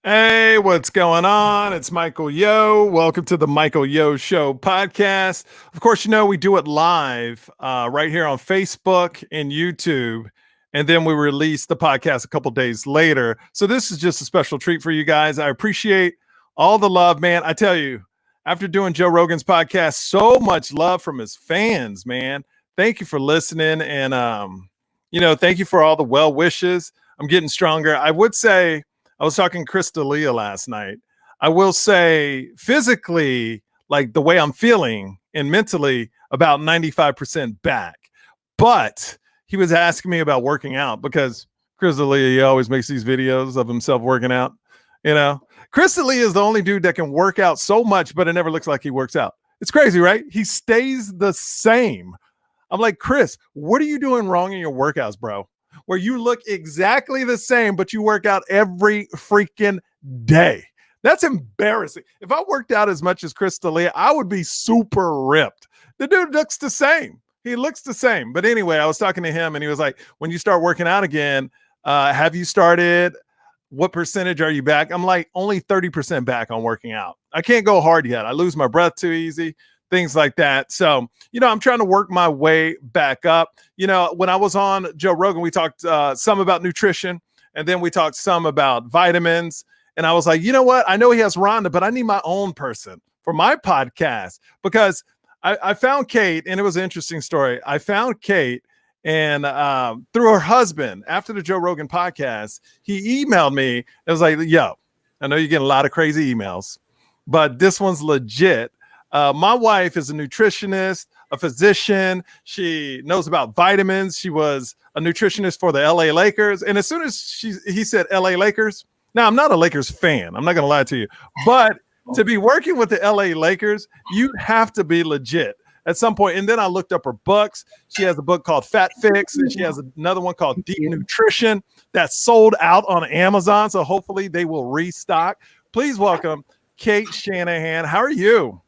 Hey, what's going on? It's Michael Yo. Welcome to the Michael Yo Show podcast. Of course, we do it live right here on Facebook and YouTube. And then we release the podcast a couple days later. So this is just a special treat for you guys. I appreciate all the love, man. I tell you, after doing Joe Rogan's podcast, so much love from his fans, man. Thank you for listening. And, thank you for all the well wishes. I'm getting stronger. I would say, I was talking to Chris D'Elia last night. I will say physically, like the way I'm feeling and mentally, about 95% back. But he was asking me about working out because Chris D'Elia, he always makes these videos of himself working out. Chris D'Elia is the only dude that can work out so much, but it never looks like he works out. It's crazy, right? He stays the same. I'm like, Chris, what are you doing wrong in your workouts, bro? Where you look exactly the same, but you work out every freaking day. That's embarrassing. If I worked out as much as Chris D'Elia, I would be super ripped. The dude looks the same. He looks the same. But anyway, I was talking to him and he was like, when you start working out again, have you started? What percentage are you back? I'm like, only 30% back on working out. I can't go hard yet. I lose my breath too easy. Things like that. So, I'm trying to work my way back up. When I was on Joe Rogan, we talked some about nutrition and then we talked some about vitamins. And I was like, you know what? I know he has Rhonda, but I need my own person for my podcast because I found Cate, and it was an interesting story. I found Cate and through her husband after the Joe Rogan podcast, he emailed me. It was like, yo, I know you get a lot of crazy emails, but this one's legit. My wife is a nutritionist, a physician. She knows about vitamins. She was a nutritionist for the LA Lakers. And as soon as he said LA Lakers, now I'm not a Lakers fan. I'm not going to lie to you. But to be working with the LA Lakers, you have to be legit at some point. And then I looked up her books. She has a book called Fat Fix, and she has another one called Deep Nutrition that's sold out on Amazon. So hopefully they will restock. Please welcome Cate Shanahan. How are you?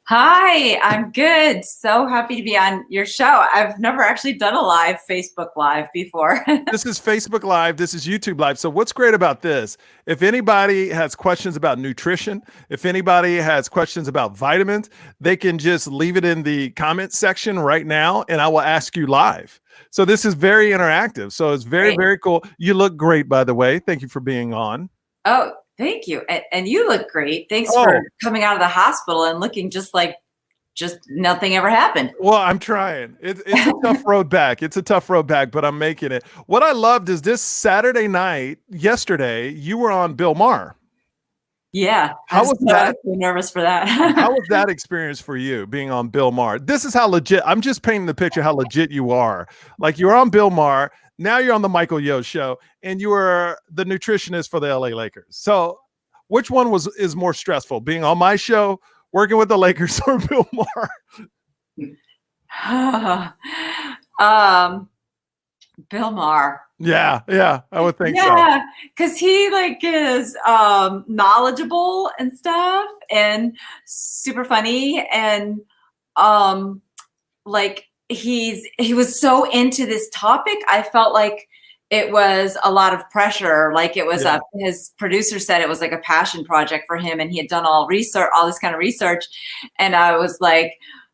Hi, I'm good. So happy to be on your show. I've never actually done a live Facebook Live before. This is Facebook Live. This is YouTube Live. So what's great about this, if anybody has questions about nutrition, if anybody has questions about vitamins, they can just leave it in the comment section right now and I will ask you live. So this is very interactive. So it's very, very cool. You look great, by the way. Thank you for being on. Oh, thank you. And you look great. Thanks for coming out of the hospital and looking just nothing ever happened. Well, I'm trying. It's a tough road back. It's a tough road back, but I'm making it. What I loved is this Saturday night, yesterday, you were on Bill Maher. Yeah. How was that? I'm nervous for that. How was that experience for you being on Bill Maher? This is how legit, I'm just painting the picture how legit you are. Like you're on Bill Maher. Now you're on the Michael Yo Show, and you are the nutritionist for the LA Lakers. So, which one is more stressful, being on my show, working with the Lakers, or Bill Maher? Bill Maher. Yeah, I would think so. Yeah, because he is knowledgeable and stuff, and super funny, and he was so into this topic. I felt like it was a lot of pressure. Like it was his producer said it was like a passion project for him, and he had done all this kind of research. And I was like,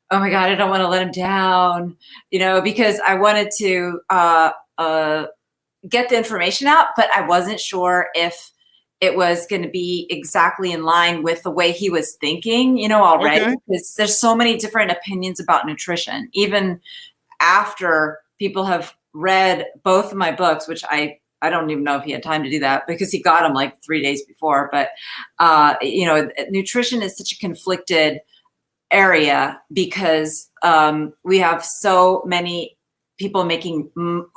oh my God, I don't want to let him down, because I wanted to get the information out, but I wasn't sure if it was going to be exactly in line with the way he was thinking, already, because there's so many different opinions about nutrition, even after people have read both of my books, which I don't even know if he had time to do that because he got them like 3 days before. But, nutrition is such a conflicted area because we have so many people making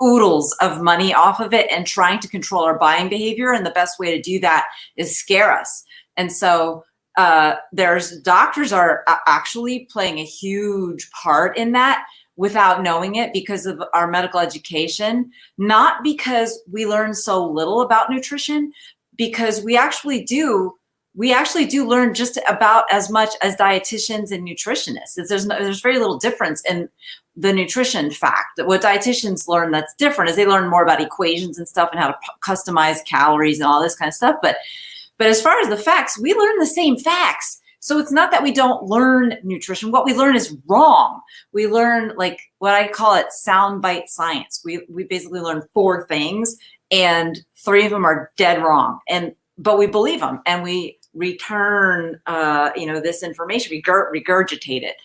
oodles of money off of it and trying to control our buying behavior. And the best way to do that is scare us. And so there's doctors are actually playing a huge part in that without knowing it because of our medical education, not because we learn so little about nutrition, because we actually do learn just about as much as dietitians and nutritionists. There's very little difference in the nutrition fact. What dietitians learn that's different is they learn more about equations and stuff and how to customize calories and all this kind of stuff. But But as far as the facts, we learn the same facts. So it's not that we don't learn nutrition. What we learn is wrong. We learn like what I call it soundbite science. We basically learn 4 things and 3 of them are dead wrong. But we believe them and we return, this information, regurgitate it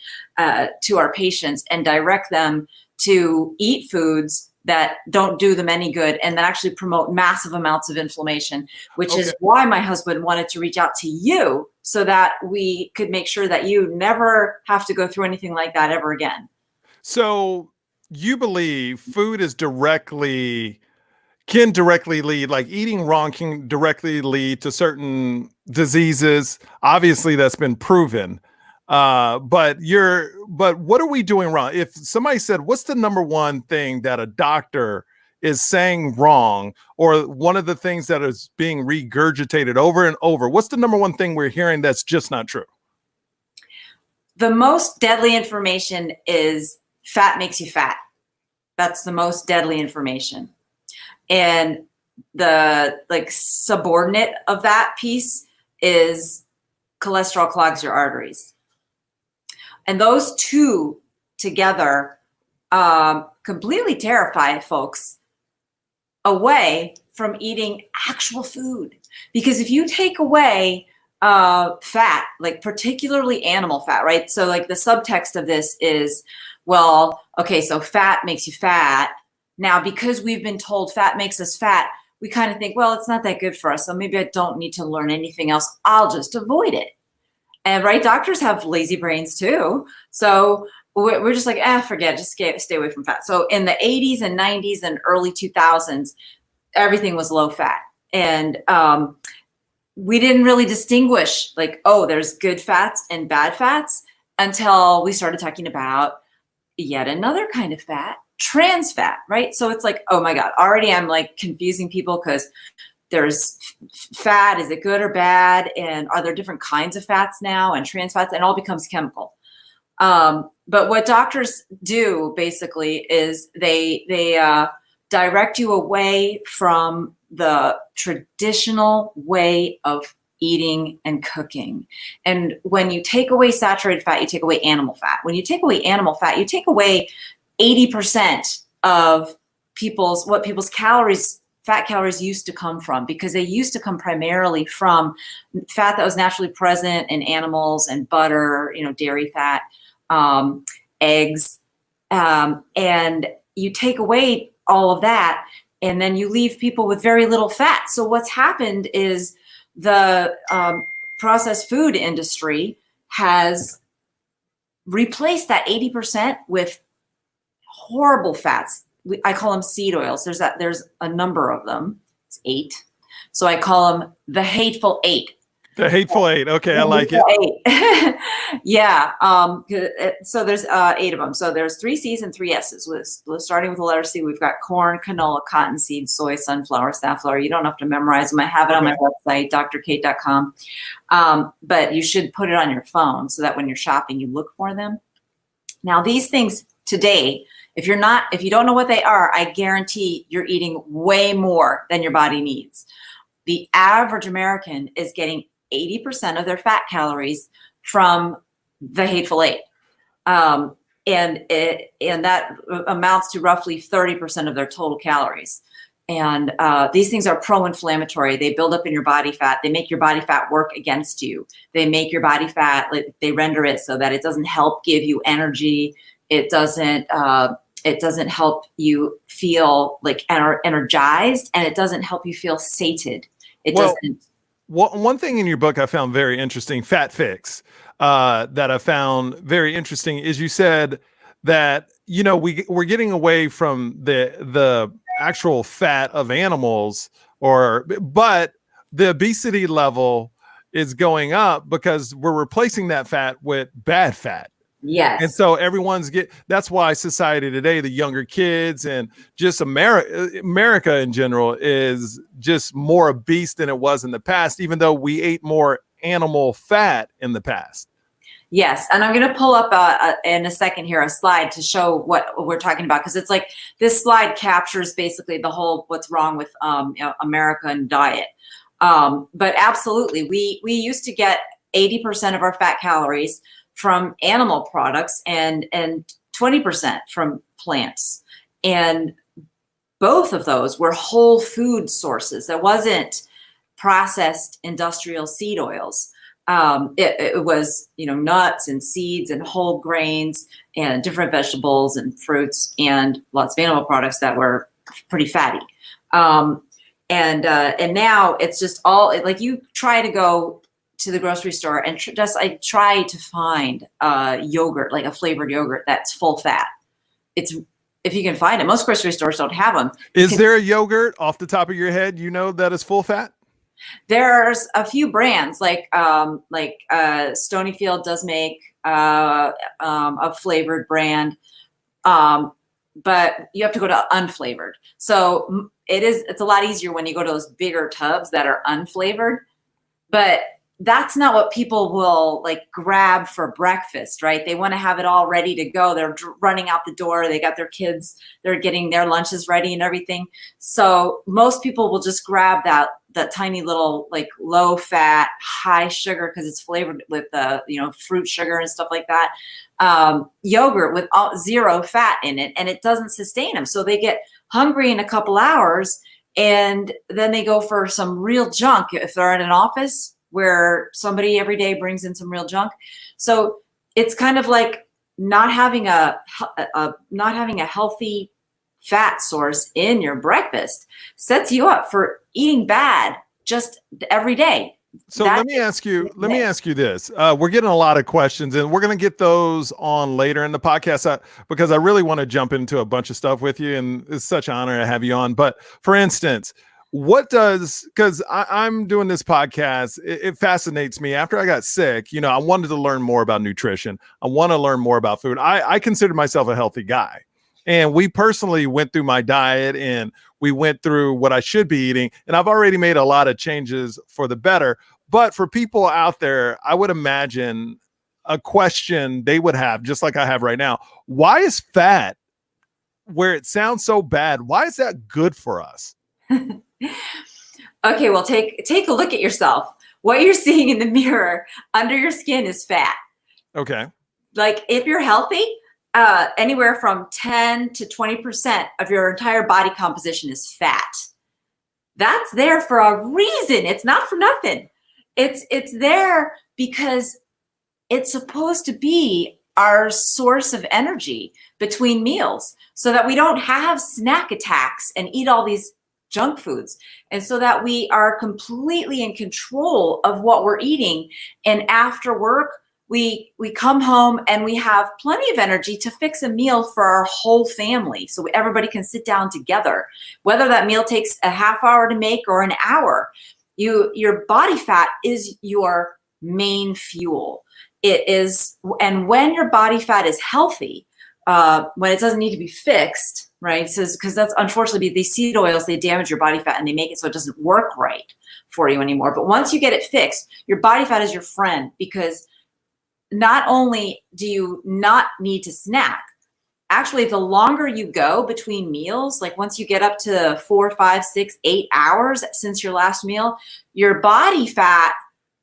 to our patients and direct them to eat foods that don't do them any good and that actually promote massive amounts of inflammation, which is why my husband wanted to reach out to you so that we could make sure that you never have to go through anything like that ever again. So you believe food is can directly lead, like eating wrong can directly lead to certain diseases. Obviously that's been proven. But what are we doing wrong? If somebody said, what's the number one thing that a doctor is saying wrong, or one of the things that is being regurgitated over and over, what's the number one thing we're hearing that's just not true? The most deadly information is fat makes you fat. That's the most deadly information. And the subordinate of that piece is cholesterol clogs your arteries. And those 2 together completely terrify folks away from eating actual food. Because if you take away fat, like particularly animal fat, right? So like the subtext of this is, well, okay, so fat makes you fat. Now, because we've been told fat makes us fat, we kind of think, well, it's not that good for us. So maybe I don't need to learn anything else. I'll just avoid it. And right, doctors have lazy brains too. So we're just like, forget it, just stay away from fat. So in the 80s and 90s and early 2000s, everything was low fat. And we didn't really distinguish like, oh, there's good fats and bad fats until we started talking about yet another kind of fat, trans fat, right? So it's like, oh my God, already I'm like confusing people because there's fat, is it good or bad? And are there different kinds of fats now and trans fats? And it all becomes chemical. But what doctors do basically is they direct you away from the traditional way of eating and cooking. And when you take away saturated fat, you take away animal fat. When you take away animal fat, you take away 80% of people's fat calories used to come from, because they used to come primarily from fat that was naturally present in animals and butter, dairy fat, eggs, and you take away all of that, and then you leave people with very little fat. So what's happened is the processed food industry has replaced that 80% with horrible fats. I call them seed oils. There's a number of them. It's 8. So I call them the hateful 8. The hateful 8. Okay, I like it. Yeah. So there's 8 of them. So there's 3 C's and 3 S's. Starting with the letter C, we've got corn, canola, cottonseed, soy, sunflower, safflower. You don't have to memorize them. I have it on my website, drkate.com. But you should put it on your phone so that when you're shopping, you look for them. Now, these things today, if you don't know what they are, I guarantee you're eating way more than your body needs. The average American is getting 80% of their fat calories from the hateful 8. And that amounts to roughly 30% of their total calories. And these things are pro-inflammatory. They build up in your body fat. They make your body fat work against you. They make your body fat, they render it so that it doesn't help give you energy. It doesn't help you feel like energized, and it doesn't help you feel sated. It doesn't. One thing in your book I found very interesting, Fat Fix, that I found very interesting is you said that, we're getting away from the actual fat of animals, but the obesity level is going up because we're replacing that fat with bad fat. Yes. And so that's why society today, the younger kids and just America in general is just more obese than it was in the past, even though we ate more animal fat in the past. Yes. And I'm going to pull up in a second here a slide to show what we're talking about, because it's like this slide captures basically the whole what's wrong with American diet. But absolutely, we used to get 80% of our fat calories from animal products and 20% from plants. And both of those were whole food sources. That wasn't processed industrial seed oils. It was, nuts and seeds and whole grains and different vegetables and fruits and lots of animal products that were pretty fatty. And now it's just all like you try to go to the grocery store and I try to find yogurt, like a flavored yogurt that's full fat. It's, if you can find it, most grocery stores don't have them. Is there a yogurt off the top of your head, that is full fat? There's a few brands like Stonyfield does make a flavored brand, but you have to go to unflavored. So it's a lot easier when you go to those bigger tubs that are unflavored, but that's not what people will like grab for breakfast, right? They want to have it all ready to go. They're running out the door. They got their kids, they're getting their lunches ready and everything. So most people will just grab that tiny little like low fat, high sugar, because it's flavored with fruit sugar and stuff like that. Yogurt with zero fat in it, and it doesn't sustain them. So they get hungry in a couple hours, and then they go for some real junk if they're in an office where somebody every day brings in some real junk. So it's kind of like not having a healthy fat source in your breakfast sets you up for eating bad just every day. So let me ask you this. We're getting a lot of questions, and we're going to get those on later in the podcast because I really want to jump into a bunch of stuff with you, and it's such an honor to have you on. But for instance, because I'm doing this podcast, it fascinates me. After I got sick, I wanted to learn more about nutrition. I want to learn more about food. I consider myself a healthy guy. And we personally went through my diet and we went through what I should be eating. And I've already made a lot of changes for the better. But for people out there, I would imagine a question they would have, just like I have right now. Why is fat, where it sounds so bad, why is that good for us? Okay, well, take a look at yourself. What you're seeing in the mirror under your skin is fat. Okay. Like if you're healthy, anywhere from 10 to 20% of your entire body composition is fat. That's there for a reason. It's not for nothing. It's there because it's supposed to be our source of energy between meals so that we don't have snack attacks and eat all these junk foods, and so that we are completely in control of what we're eating. And after work, we come home and we have plenty of energy to fix a meal for our whole family, so everybody can sit down together. Whether that meal takes a half hour to make or an hour, your body fat is your main fuel. It is, and when your body fat is healthy, when it doesn't need to be fixed, right? So, because that's unfortunately these seed oils, they damage your body fat and they make it so it doesn't work right for you anymore. But once you get it fixed, your body fat is your friend, because not only do you not need to snack, actually, the longer you go between meals, like once you get up to 4, 5, 6, 8 hours since your last meal, your body fat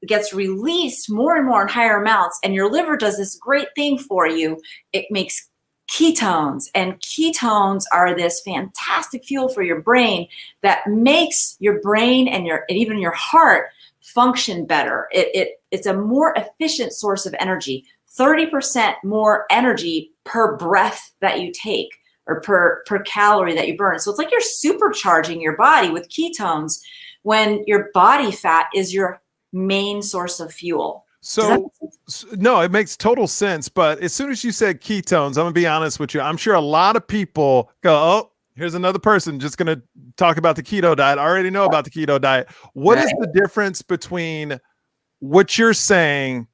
gets released more and more in higher amounts, and your liver does this great thing for you. It makes ketones, and ketones are this fantastic fuel for your brain that makes your brain and even your heart function better. It's a more efficient source of energy. 30% more energy per breath that you take, or per calorie that you burn. So it's like you're supercharging your body with ketones when your body fat is your main source of fuel. So no, it makes total sense. But as soon as you said ketones, I'm gonna be honest with you. I'm sure a lot of people go, "Oh, here's another person just gonna talk about the keto diet. I already know about the keto diet." What is the difference between what you're saying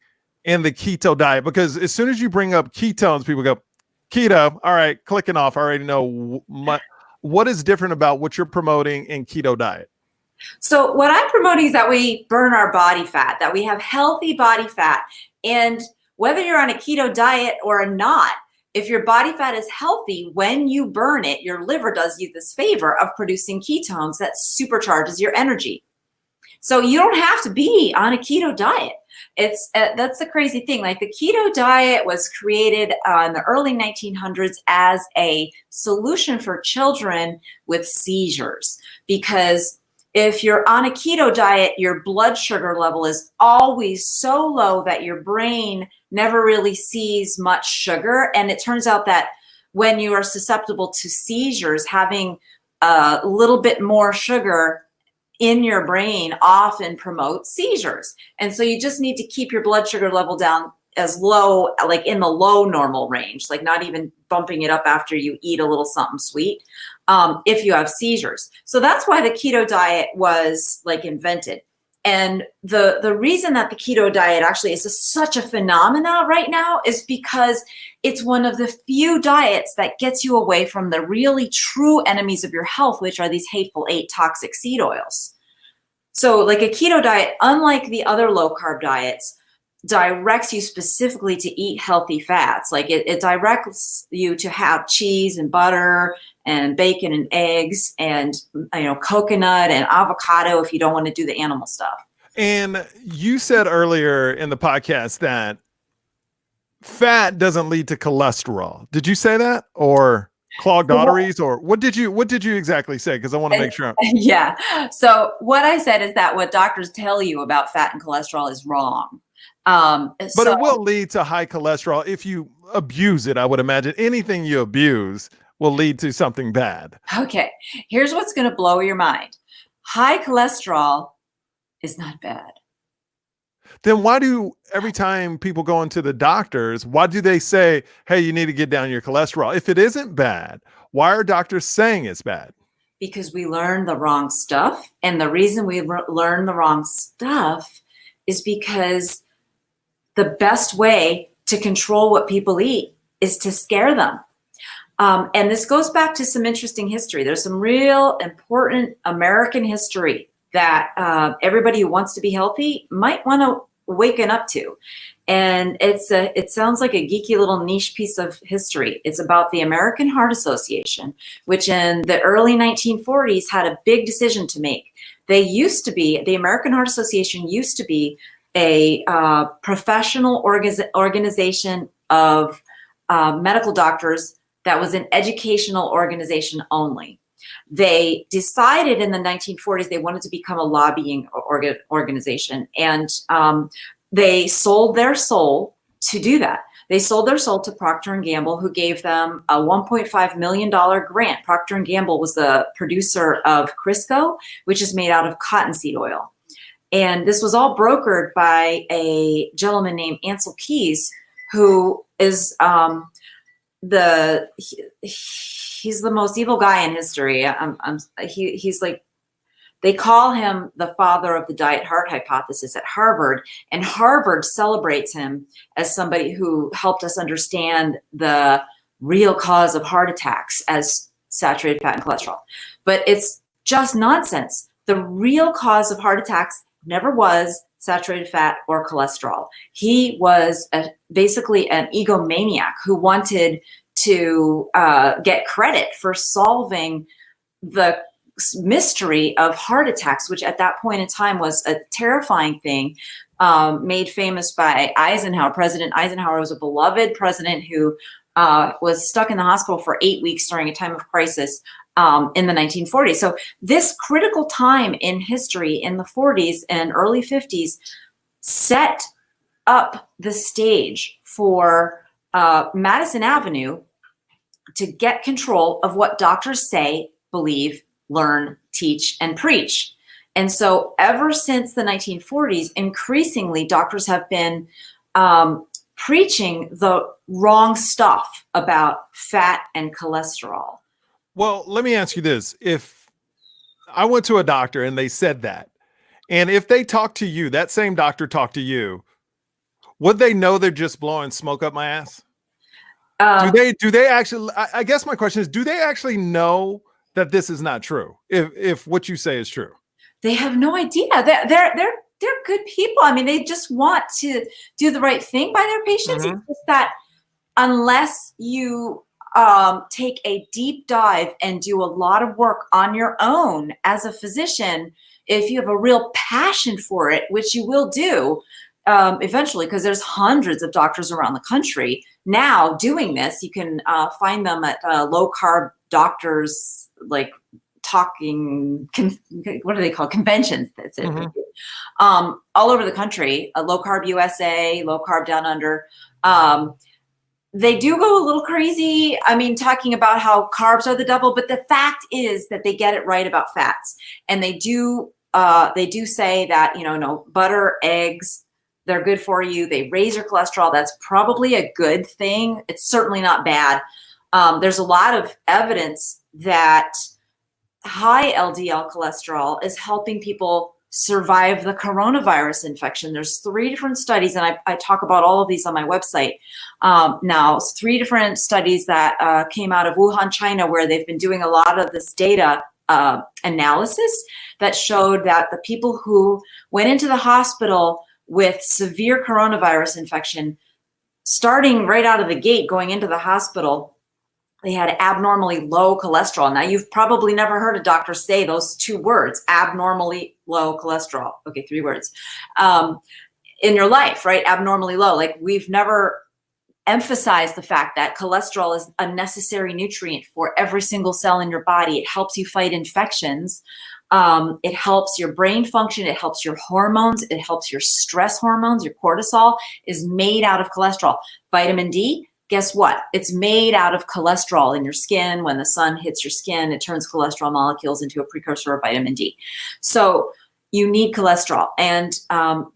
and the keto diet? Because as soon as you bring up ketones, people go, "Keto, all right, clicking off. I already know." What is different about what you're promoting in keto diet? So what I'm promoting is that we burn our body fat, that we have healthy body fat. And whether you're on a keto diet or not, if your body fat is healthy, when you burn it, your liver does you this favor of producing ketones that supercharges your energy. So you don't have to be on a keto diet. It's that's the crazy thing. Like the keto diet was created in the early 1900s as a solution for children with seizures, because if you're on a keto diet, your blood sugar level is always so low that your brain never really sees much sugar. And it turns out that when you are susceptible to seizures, having a little bit more sugar in your brain often promotes seizures. And so you just need to keep your blood sugar level down as low, like in the low normal range, like not even bumping it up after you eat a little something sweet, if you have seizures. So that's why the keto diet was like invented. And the reason that the keto diet actually is such a phenomena right now is because it's one of the few diets that gets you away from the really true enemies of your health, which are these hateful 8 toxic seed oils. So like a keto diet, unlike the other low carb diets, directs you specifically to eat healthy fats. Like it directs you to have cheese and butter and bacon and eggs and, you know, coconut and avocado if you don't want to do the animal stuff. And you said earlier in the podcast that fat doesn't lead to cholesterol. Did you say that, or clogged arteries, or what did you exactly say? Because I want to make sure. Yeah. So what I said is that what doctors tell you about fat and cholesterol is wrong. But it will lead to high cholesterol if you abuse it. I would imagine anything you abuse will lead to something bad. Okay. Here's what's going to blow your mind. High cholesterol is not bad. Then why do every time people go into the doctors, why do they say, hey, you need to get down your cholesterol? If it isn't bad, why are doctors saying it's bad? Because we learn the wrong stuff. And the reason we learn the wrong stuff is because the best way to control what people eat is to scare them. And this goes back to some interesting history. There's some real important American history that everybody who wants to be healthy might want to waken up to. And it sounds like a geeky little niche piece of history. It's about the American Heart Association, which in the early 1940s had a big decision to make. The American Heart Association used to be a professional organization of medical doctors that was an educational organization only. They decided in the 1940s they wanted to become a lobbying organization, and they sold their soul to do that. They sold their soul to Procter & Gamble, who gave them a $1.5 million grant. Procter & Gamble was the producer of Crisco, which is made out of cottonseed oil. And this was all brokered by a gentleman named Ancel Keys, who is he's the most evil guy in history. He's like, they call him the father of the diet heart hypothesis at Harvard, and Harvard celebrates him as somebody who helped us understand the real cause of heart attacks as saturated fat and cholesterol. But it's just nonsense. The real cause of heart attacks never was saturated fat or cholesterol. He was basically an egomaniac who wanted to get credit for solving the mystery of heart attacks, which at that point in time was a terrifying thing, made famous by Eisenhower. President Eisenhower was a beloved president who was stuck in the hospital for 8 weeks during a time of crisis in the 1940s. So this critical time in history in the 40s and early 50s set up the stage for Madison Avenue to get control of what doctors say, believe, learn, teach, and preach. And so ever since the 1940s, increasingly doctors have been preaching the wrong stuff about fat and cholesterol. Well, let me ask you this. If I went to a doctor and they said that, and if they talked to you, that same doctor talked to you, would they know they're just blowing smoke up my ass? Do they actually, I guess my question is, do they actually know that this is not true? If what you say is true? They have no idea. They're good people. I mean, they just want to do the right thing by their patients. Mm-hmm. It's just that unless you take a deep dive and do a lot of work on your own as a physician, if you have a real passion for it, which you will do eventually, because there's hundreds of doctors around the country now doing this. You can find them at low carb doctors, like talking, what are they called? Conventions. That's it. All over the country, Low Carb USA, Low Carb Down Under. They do go a little crazy. I mean, talking about how carbs are the devil, but the fact is that they get it right about fats. And they do say that, no, butter, eggs, they're good for you. They raise your cholesterol. That's probably a good thing. It's certainly not bad. There's a lot of evidence that high LDL cholesterol is helping people survive the coronavirus infection. There's 3 different studies, and I talk about all of these on my website. Now, 3 different studies that came out of Wuhan, China, where they've been doing a lot of this data analysis that showed that the people who went into the hospital with severe coronavirus infection, starting right out of the gate, going into the hospital, they had abnormally low cholesterol. Now, you've probably never heard a doctor say those 2 words, abnormally low cholesterol. Okay, 3 words. In your life, right? Abnormally low. Like, we've never emphasized the fact that cholesterol is a necessary nutrient for every single cell in your body. It helps you fight infections. It helps your brain function. It helps your hormones. It helps your stress hormones. Your cortisol is made out of cholesterol. Vitamin D, guess what? It's made out of cholesterol in your skin. When the sun hits your skin, it turns cholesterol molecules into a precursor of vitamin D. So you need cholesterol. And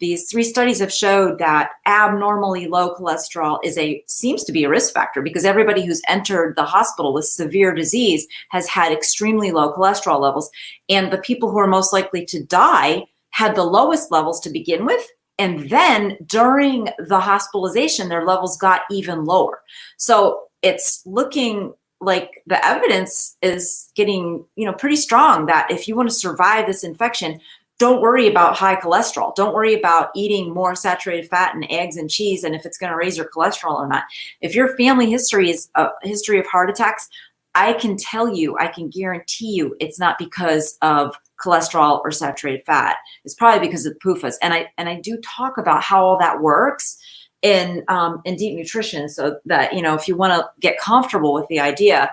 these 3 studies have showed that abnormally low cholesterol seems to be a risk factor, because everybody who's entered the hospital with severe disease has had extremely low cholesterol levels. And the people who are most likely to die had the lowest levels to begin with. And then during the hospitalization, their levels got even lower. So it's looking like the evidence is getting, pretty strong that if you want to survive this infection, don't worry about high cholesterol. Don't worry about eating more saturated fat and eggs and cheese and if it's going to raise your cholesterol or not. If your family history is a history of heart attacks, I can guarantee you it's not because of cholesterol or saturated fat. It's probably because of the PUFAs. And I do talk about how all that works in deep nutrition, so that, if you want to get comfortable with the idea,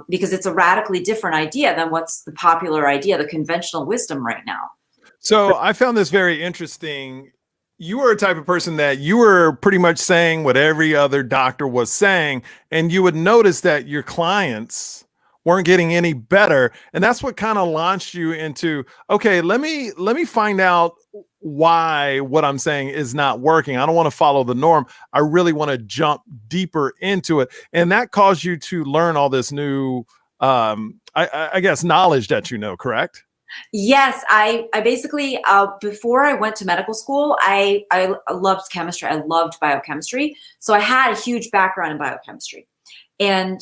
because it's a radically different idea than what's the popular idea, the conventional wisdom right now. So I found this very interesting. You were a type of person that you were pretty much saying what every other doctor was saying, and you would notice that your clients weren't getting any better. And that's what kind of launched you into, okay, let me find out why what I'm saying is not working. I don't want to follow the norm. I really want to jump deeper into it. And that caused you to learn all this new, I guess, knowledge that correct? Yes, I basically, before I went to medical school, I loved chemistry. I loved biochemistry. So I had a huge background in biochemistry. And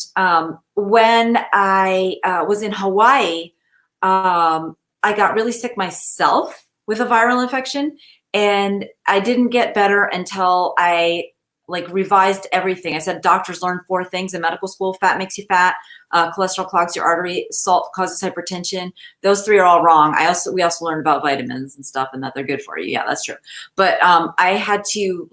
when I was in Hawaii, I got really sick myself with a viral infection, and I didn't get better until I revised everything. I said, doctors learn 4 things in medical school: fat makes you fat, cholesterol clogs your artery, salt causes hypertension. Those 3 are all wrong. We also learned about vitamins and stuff, and that they're good for you. Yeah, that's true. But I had to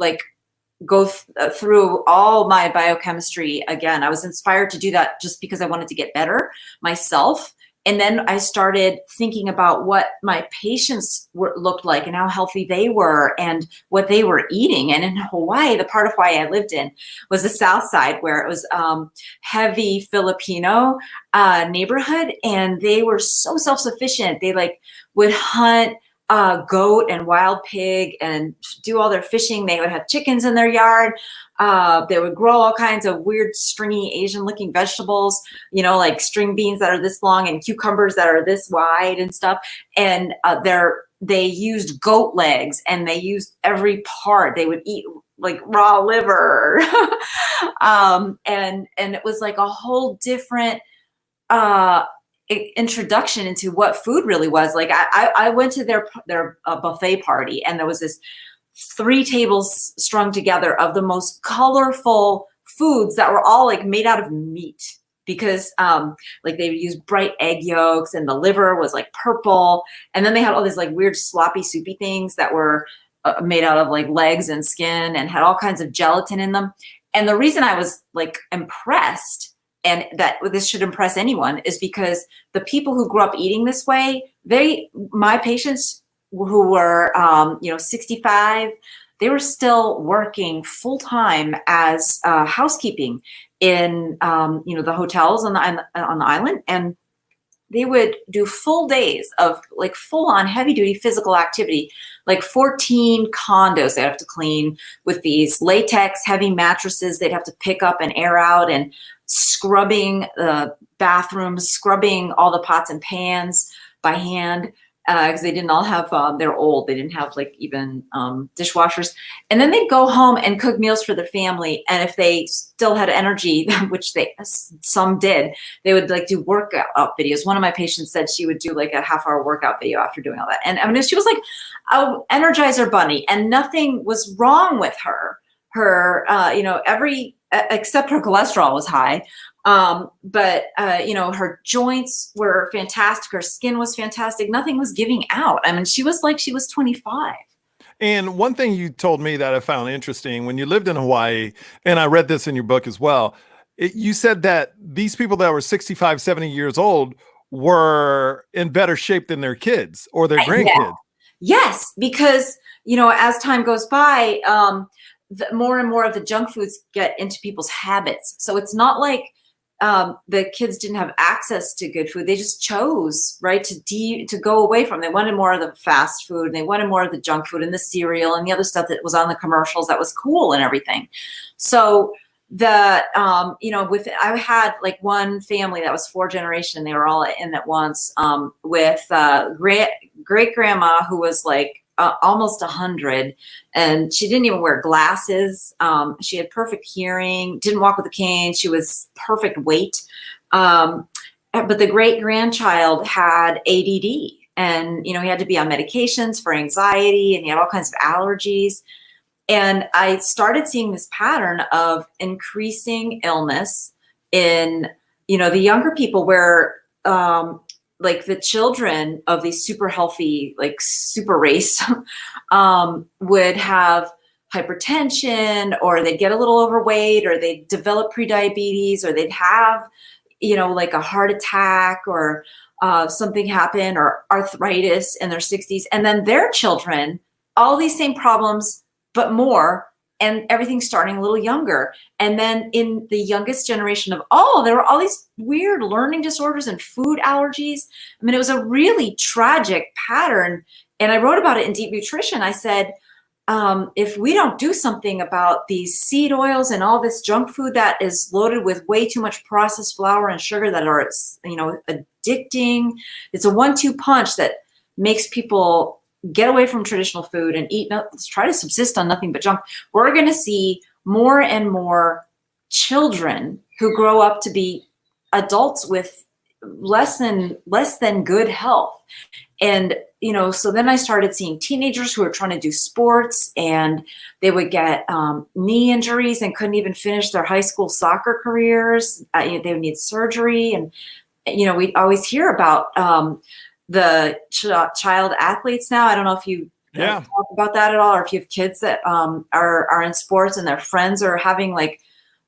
go through all my biochemistry again. I was inspired to do that just because I wanted to get better myself. And then I started thinking about what my patients looked like and how healthy they were and what they were eating. And in Hawaii, the part of Hawaii I lived in was the South Side, where it was heavy Filipino neighborhood. And they were so self-sufficient. They would hunt goat and wild pig and do all their fishing. They would have chickens in their yard. They would grow all kinds of weird, stringy, Asian-looking vegetables, like string beans that are this long and cucumbers that are this wide and stuff. And they used goat legs, and they used every part. They would eat raw liver, and it was a whole different introduction into what food really was. I went to their buffet party, and there was this 3 tables strung together of the most colorful foods that were all made out of meat. because like they would use bright egg yolks, and the liver was like purple. And then they had all these like weird sloppy soupy things that were made out of like legs and skin and had all kinds of gelatin in them. And the reason I was like impressed, and that this should impress anyone, is because the people who grew up eating this way, my patients who were, 65, they were still working full time as housekeeping in, the hotels on the island. And they would do full days of like full on heavy duty physical activity, like 14 condos they have to clean with these latex heavy mattresses they'd have to pick up and air out, and scrubbing the bathrooms, scrubbing all the pots and pans by hand, because they didn't all have, they're old. They didn't have like even dishwashers. And then they'd go home and cook meals for their family. And if they still had energy, which some did, they would like do workout videos. One of my patients said she would do like a half-hour workout video after doing all that. And I mean, she was like a Energizer bunny, and nothing was wrong with her. Except her cholesterol was high. Her joints were fantastic. Her skin was fantastic. Nothing was giving out. I mean, she was 25. And one thing you told me that I found interesting when you lived in Hawaii, and I read this in your book as well, you said that these people that were 65, 70 years old were in better shape than their kids or their grandkids. Yeah. Yes, because, as time goes by, more and more of the junk foods get into people's habits. So it's not like the kids didn't have access to good food. They just chose, right, to go away from. They wanted more of the fast food, and they wanted more of the junk food and the cereal and the other stuff that was on the commercials that was cool and everything. So I had like one family that was 4 generations. They were all in at once, with great grandma who was like almost 100, and she didn't even wear glasses. She had perfect hearing, didn't walk with a cane. She was perfect weight. But the great grandchild had ADD, and, he had to be on medications for anxiety, and he had all kinds of allergies. And I started seeing this pattern of increasing illness in, the younger people, where, like the children of these super healthy, like super race, would have hypertension, or they'd get a little overweight, or they'd develop prediabetes, or they'd have, like a heart attack, or something happen, or arthritis in their 60s. And then their children, all these same problems, but more, and everything's starting a little younger. And then in the youngest generation of all, there were all these weird learning disorders and food allergies. I mean, it was a really tragic pattern. And I wrote about it in Deep Nutrition. I said, if we don't do something about these seed oils and all this junk food that is loaded with way too much processed flour and sugar that are, addicting, it's a 1-2 punch that makes people get away from traditional food and try to subsist on nothing but junk. We're going to see more and more children who grow up to be adults with less than good health. And, so then I started seeing teenagers who were trying to do sports, and they would get knee injuries and couldn't even finish their high school soccer careers. They would need surgery. And, we always hear about the child athletes now. I don't know if you talk about that at all, or if you have kids that are in sports and their friends are having like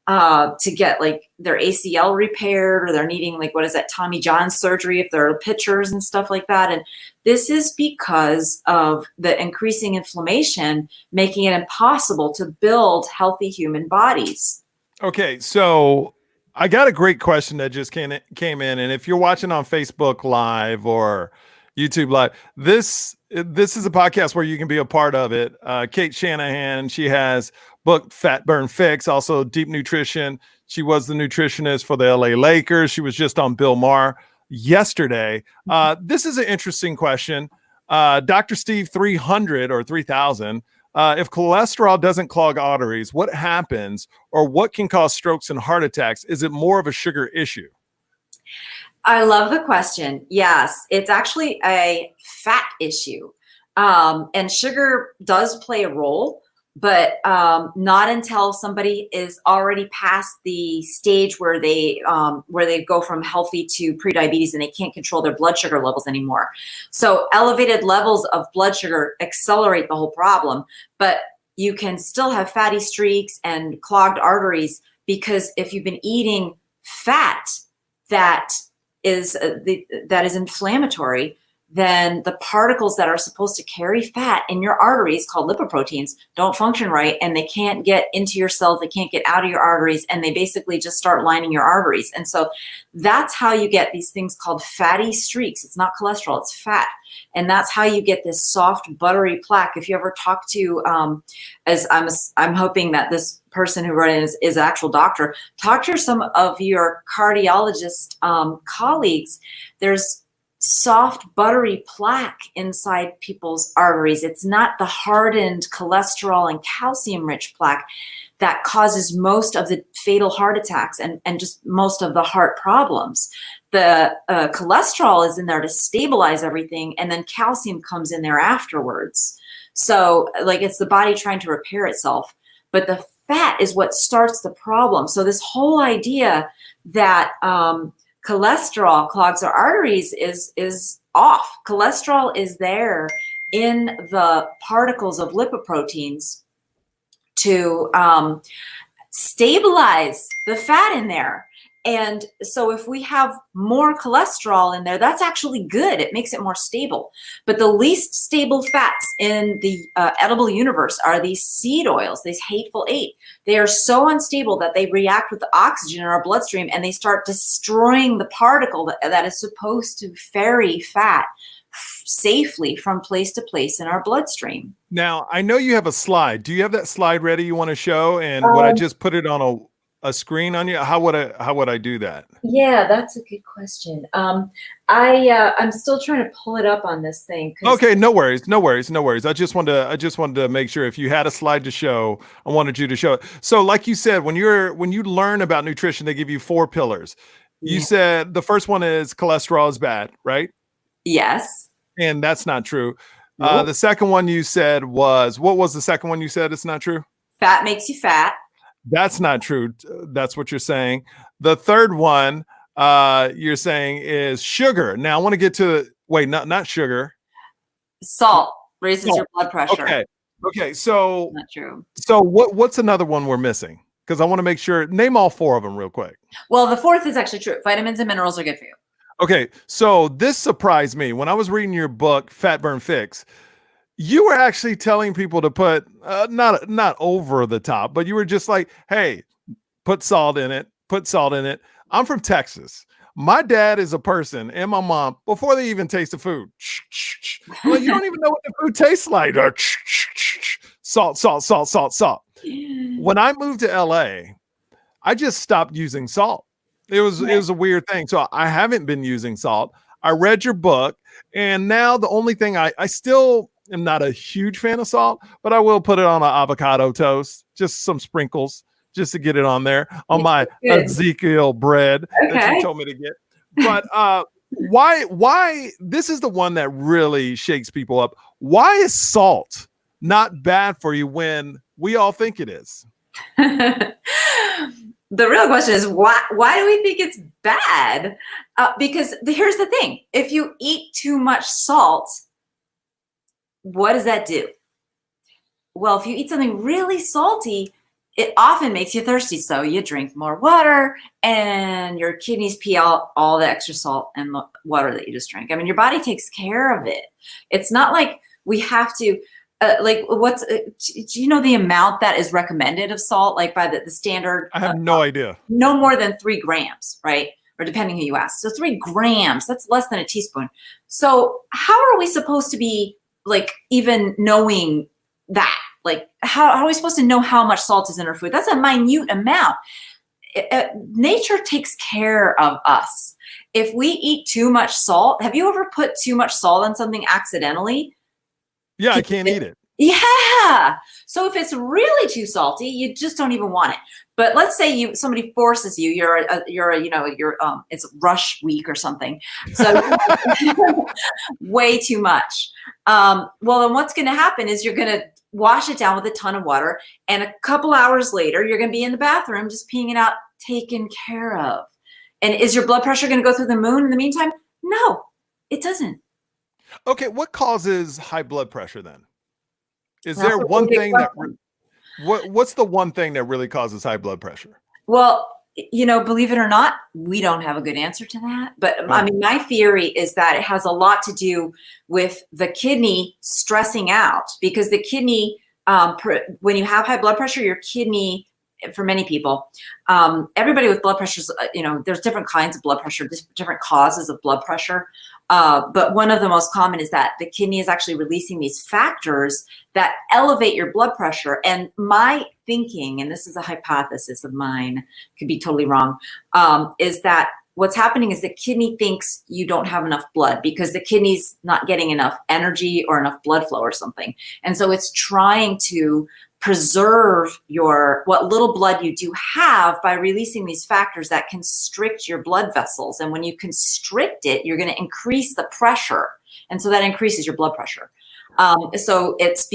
to get like their ACL repaired, or they're needing like, what is that, Tommy John surgery if they're pitchers and stuff like that. And this is because of the increasing inflammation, making it impossible to build healthy human bodies. Okay, so I got a great question that just came in, and if you're watching on Facebook Live or YouTube Live, this is a podcast where you can be a part of it. Cate Shanahan, she has book Fat Burn Fix, also Deep Nutrition. She was the nutritionist for the LA Lakers. She was just on Bill Maher yesterday. This is an interesting question. Dr. Steve 300 or 3000. If cholesterol doesn't clog arteries, what happens, or what can cause strokes and heart attacks? Is it more of a sugar issue? I love the question. Yes, it's actually a fat issue. And sugar does play a role, but not until somebody is already past the stage where they go from healthy to prediabetes and they can't control their blood sugar levels anymore. So elevated levels of blood sugar accelerate the whole problem, but you can still have fatty streaks and clogged arteries, because if you've been eating fat that is inflammatory, then the particles that are supposed to carry fat in your arteries, called lipoproteins, don't function right, and they can't get into your cells, they can't get out of your arteries, and they basically just start lining your arteries. And so that's how you get these things called fatty streaks. It's not cholesterol, it's fat. And that's how you get this soft, buttery plaque. If you ever talk to, as I'm hoping that this person who wrote it is an actual doctor, talk to some of your cardiologist colleagues. There's soft, buttery plaque inside people's arteries. It's not the hardened cholesterol and calcium-rich plaque that causes most of the fatal heart attacks and just most of the heart problems. The cholesterol is in there to stabilize everything, and then calcium comes in there afterwards. So like, it's the body trying to repair itself, but the fat is what starts the problem. So this whole idea that cholesterol clogs our arteries is off. Cholesterol is there in the particles of lipoproteins to stabilize the fat in there. And so if we have more cholesterol in there, that's actually good. It makes it more stable. But the least stable fats in the edible universe are these seed oils, these hateful eight. They are so unstable that they react with the oxygen in our bloodstream, and they start destroying the particle that is supposed to ferry fat safely from place to place in our bloodstream. Now, I know you have a slide. Do you have that slide ready you want to show? And would I just put it on a screen on you? How would I do that? Yeah, that's a good question. I'm still trying to pull it up on this thing. Okay, no worries. I just wanted to make sure if you had a slide to show, I wanted you to show it. So like you said, when you learn about nutrition, they give you 4 pillars. You said the first one is cholesterol is bad, right? Yes. And that's not true. Nope. The second one you said was, what was the second one you said it's not true? Fat makes you fat. That's not true. That's what you're saying. The third one you're saying is sugar. Now I want to get to, not sugar. Salt raises your blood pressure. Okay. So not true. So what's another one we're missing? Because I want to make sure, name all 4 of them real quick. Well, the fourth is actually true. Vitamins and minerals are good for you. Okay. So this surprised me when I was reading your book, Fat Burn Fix. You were actually telling people to put not over the top, but you were just like, hey, put salt in it. I'm from Texas. My dad is a person, and my mom, before they even taste the food, well, you don't even know what the food tastes like. Salt. When I moved to LA, I just stopped using salt. It was a weird thing. So I haven't been using salt. I read your book, and now the only thing I still am not a huge fan of salt, but I will put it on an avocado toast, just some sprinkles, just to get it on there on my Ezekiel bread that you told me to get. But why this is the one that really shakes people up. Why is salt not bad for you when we all think it is? The real question is why do we think it's bad? Because here's the thing. If you eat too much salt, what does that do? Well, if you eat something really salty, it often makes you thirsty. So you drink more water and your kidneys pee out all the extra salt and water that you just drank. I mean, your body takes care of it. It's not like we have to, do you know the amount that is recommended of salt? Like by the standard? I have no idea. No more than 3 grams, right? Or depending who you ask. So 3 grams, that's less than a teaspoon. So how are we supposed to be like even knowing that? Like how are we supposed to know how much salt is in our food? That's a minute amount. Nature takes care of us. If we eat too much salt, have you ever put too much salt on something accidentally? Yeah, I can't eat it. Yeah. So if it's really too salty, you just don't even want it. But let's say somebody forces you, it's rush week or something. So way too much. Well, then what's going to happen is you're going to wash it down with a ton of water. And a couple hours later, you're going to be in the bathroom, just peeing it out, taken care of. And is your blood pressure going to go through the moon in the meantime? No, it doesn't. Okay. What causes high blood pressure then? Is That's there a one really thing good that, what's the one thing that really causes high blood pressure? Well, believe it or not, we don't have a good answer to that. But I mean, my theory is that it has a lot to do with the kidney stressing out, because the kidney, when you have high blood pressure, your kidney, for many people, everybody with blood pressures, there's different kinds of blood pressure, different causes of blood pressure. But one of the most common is that the kidney is actually releasing these factors that elevate your blood pressure. And my thinking, and this is a hypothesis of mine, could be totally wrong, is that what's happening is the kidney thinks you don't have enough blood because the kidney's not getting enough energy or enough blood flow or something. And so it's trying to preserve what little blood you do have by releasing these factors that constrict your blood vessels. And when you constrict it, you're going to increase the pressure. And so that increases your blood pressure. So it's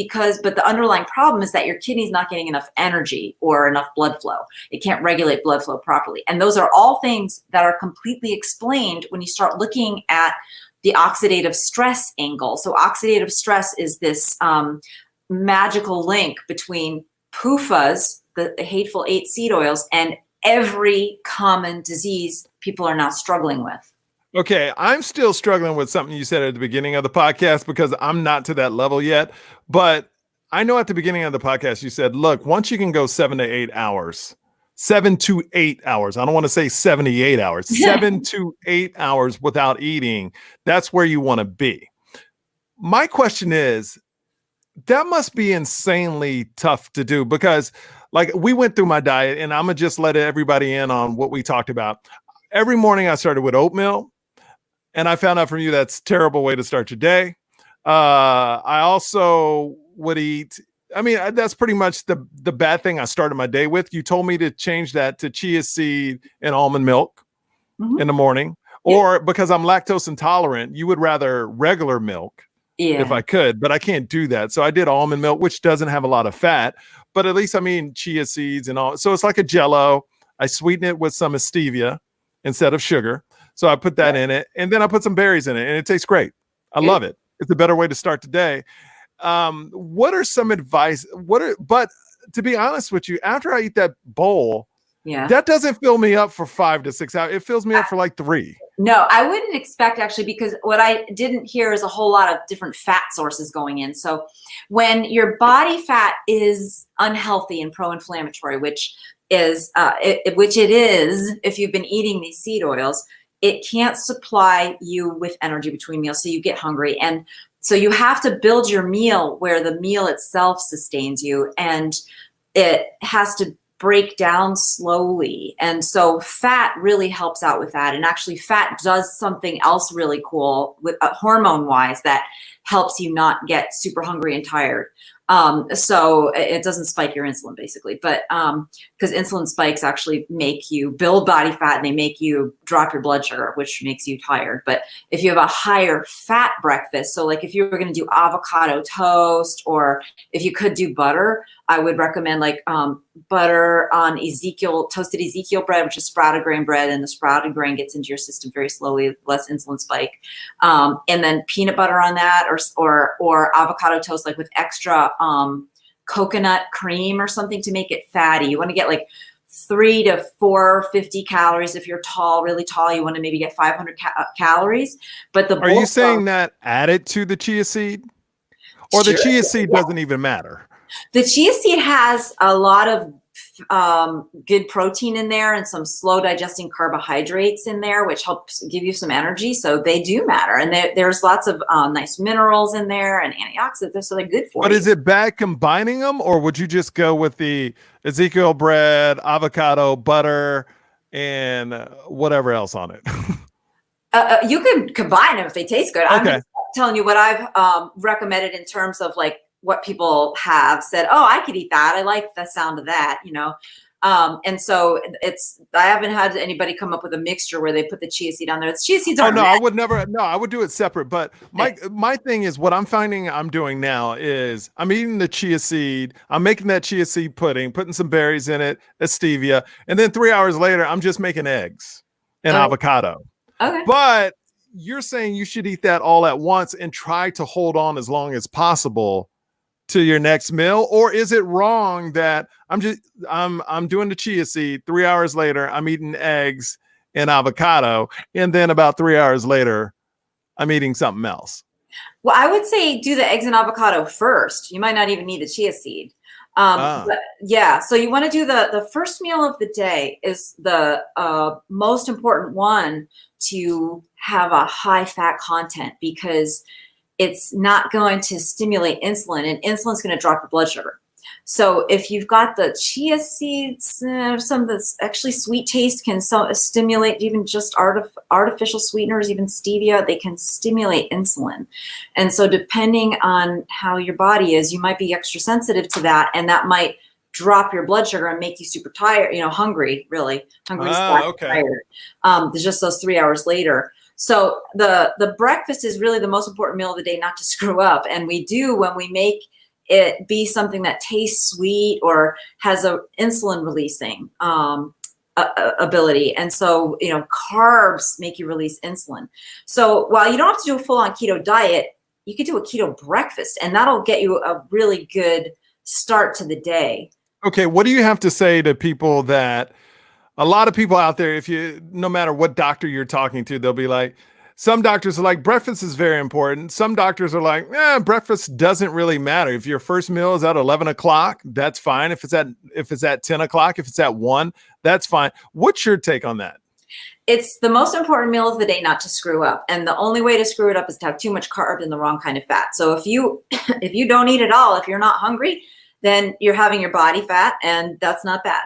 but the underlying problem is that your kidney's not getting enough energy or enough blood flow. It can't regulate blood flow properly. And those are all things that are completely explained when you start looking at the oxidative stress angle. So oxidative stress is this magical link between PUFAs, the hateful 8 seed oils, and every common disease people are now struggling with. Okay, I'm still struggling with something you said at the beginning of the podcast because I'm not to that level yet. But I know at the beginning of the podcast, you said, look, once you can go 7 to 8 hours, 7 to 8 hours, I don't want to say 78 hours, 7 to 8 hours without eating, that's where you want to be. My question is, that must be insanely tough to do because like we went through my diet and I'm going to just let everybody in on what we talked about. Every morning I started with oatmeal. And I found out from you that's a terrible way to start your day. I also would eat. I mean, that's pretty much the bad thing I started my day with. You told me to change that to chia seed and almond milk in the morning. Or because I'm lactose intolerant, you would rather regular milk if I could, but I can't do that. So I did almond milk, which doesn't have a lot of fat, but at least chia seeds and all. So it's like a Jello. I sweeten it with some stevia instead of sugar. So I put that in it, and then I put some berries in it, and it tastes great. I love it. It's a better way to start the day. What are some advice? But to be honest with you, after I eat that bowl, that doesn't fill me up for 5 to 6 hours. It fills me up for like 3. No, I wouldn't expect actually, because what I didn't hear is a whole lot of different fat sources going in. So when your body fat is unhealthy and pro-inflammatory, which it is if you've been eating these seed oils, it can't supply you with energy between meals, so you get hungry. And so you have to build your meal where the meal itself sustains you, and it has to break down slowly. And so fat really helps out with that. And actually fat does something else really cool with hormone wise that helps you not get super hungry and tired. So it doesn't spike your insulin basically, but because insulin spikes actually make you build body fat and they make you drop your blood sugar, which makes you tired. But if you have a higher fat breakfast, so like if you were going to do avocado toast, or if you could do butter, I would recommend like butter on toasted Ezekiel bread, which is sprouted grain bread, and the sprouted grain gets into your system very slowly, less insulin spike. And then peanut butter on that, or avocado toast, like with extra coconut cream or something to make it fatty. You want to get like 3 to 450 calories. If you're tall, really tall, you want to maybe get 500 calories. But are you saying that added to the chia seed, or the chia seed doesn't even matter? The chia seed has a lot of good protein in there and some slow digesting carbohydrates in there, which helps give you some energy. So they do matter. And there's lots of nice minerals in there and antioxidants. So they're good for you. But is it bad combining them, or would you just go with the Ezekiel bread, avocado, butter, and whatever else on it? You can combine them if they taste good. Okay. I'm just telling you what I've recommended in terms of like what people have said, oh, I could eat that. I like the sound of that, And so I haven't had anybody come up with a mixture where they put the chia seed on there. Chia seeds Oh aren't no, I would never. No, I would do it separate. But Okay. my thing is, what I'm finding I'm doing now is I'm eating the chia seed. I'm making that chia seed pudding, putting some berries in it, a stevia, and then 3 hours later, I'm just making eggs and Okay. avocado. Okay. But you're saying you should eat that all at once and try to hold on as long as possible to your next meal, or is it wrong that I'm doing the chia seed, 3 hours later I'm eating eggs and avocado, and then about 3 hours later I'm eating something else? Well, I would say do the eggs and avocado first. You might not even need the chia seed. Ah, But yeah, so you want to do the first meal of the day is the most important one to have a high fat content, because it's not going to stimulate insulin, and insulin's going to drop your blood sugar. So if you've got the chia seeds, some of this actually sweet taste can stimulate, even just artificial sweeteners, even stevia, they can stimulate insulin. And so depending on how your body is, you might be extra sensitive to that, and that might drop your blood sugar and make you super tired, hungry, really hungry, okay. tired. There's just those 3 hours later. So the breakfast is really the most important meal of the day, not to screw up. And we do, when we make it be something that tastes sweet or has a insulin releasing ability. And so, carbs make you release insulin. So while you don't have to do a full on keto diet, you could do a keto breakfast, and that'll get you a really good start to the day. Okay, what do you have to say to people that a lot of people out there, no matter what doctor you're talking to, they'll be like, some doctors are like, breakfast is very important. Some doctors are like, breakfast doesn't really matter. If your first meal is at 11 o'clock, that's fine. If it's at 10 o'clock, if it's at 1, that's fine. What's your take on that? It's the most important meal of the day not to screw up. And the only way to screw it up is to have too much carb and the wrong kind of fat. So if you don't eat at all, if you're not hungry, then you're having your body fat, and that's not bad.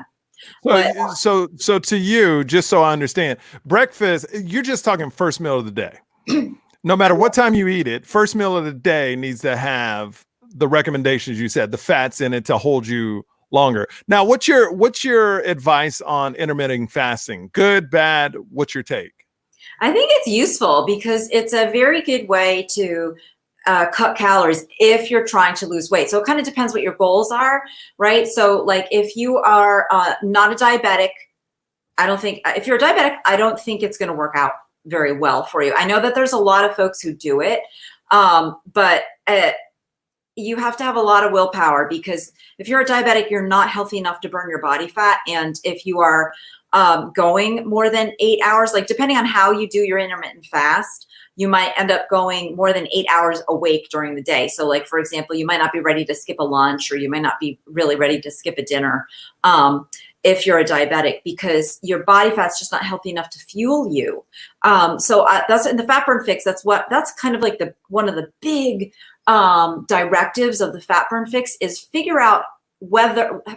So to you, just so I understand, breakfast, you're just talking first meal of the day. No matter what time you eat it, first meal of the day needs to have the recommendations you said, the fats in it to hold you longer. Now, what's your advice on intermittent fasting? Good, bad? What's your take? I think it's useful because it's a very good way to cut calories if you're trying to lose weight. So it kind of depends what your goals are, right? So like if you are not a diabetic, if you're a diabetic, I don't think it's going to work out very well for you. I know that there's a lot of folks who do it, but you have to have a lot of willpower, because if you're a diabetic, you're not healthy enough to burn your body fat. And if you are going more than 8 hours, like depending on how you do your intermittent fast, you might end up going more than 8 hours awake during the day. So like, for example, you might not be ready to skip a lunch, or you might not be really ready to skip a dinner if you're a diabetic, because your body fat's just not healthy enough to fuel you. So that's in the fat burn fix. That's kind of like one of the big directives of the fat burn fix is figure out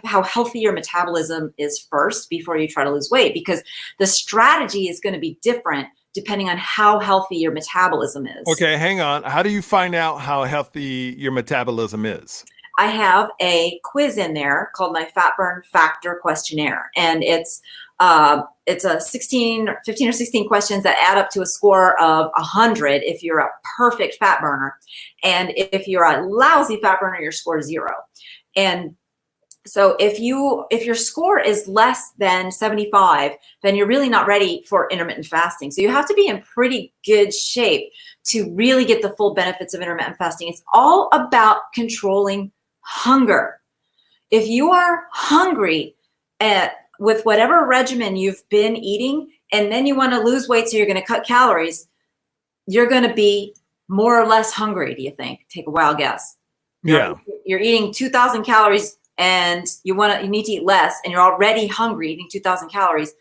how healthy your metabolism is first before you try to lose weight, because the strategy is going to be different depending on how healthy your metabolism is. Okay, hang on. How do you find out how healthy your metabolism is? I have a quiz in there called my Fat Burn Factor Questionnaire, and it's a 15 or 16 questions that add up to a score of 100 if you're a perfect fat burner, and if you're a lousy fat burner, your score is 0. And so if your score is less than 75, then you're really not ready for intermittent fasting. So you have to be in pretty good shape to really get the full benefits of intermittent fasting. It's all about controlling hunger. If you are hungry with whatever regimen you've been eating, and then you want to lose weight, so you're going to cut calories, you're going to be more or less hungry, do you think? Take a wild guess. You're eating 2,000 calories and you need to eat less, and you're already hungry eating 2,000 calories,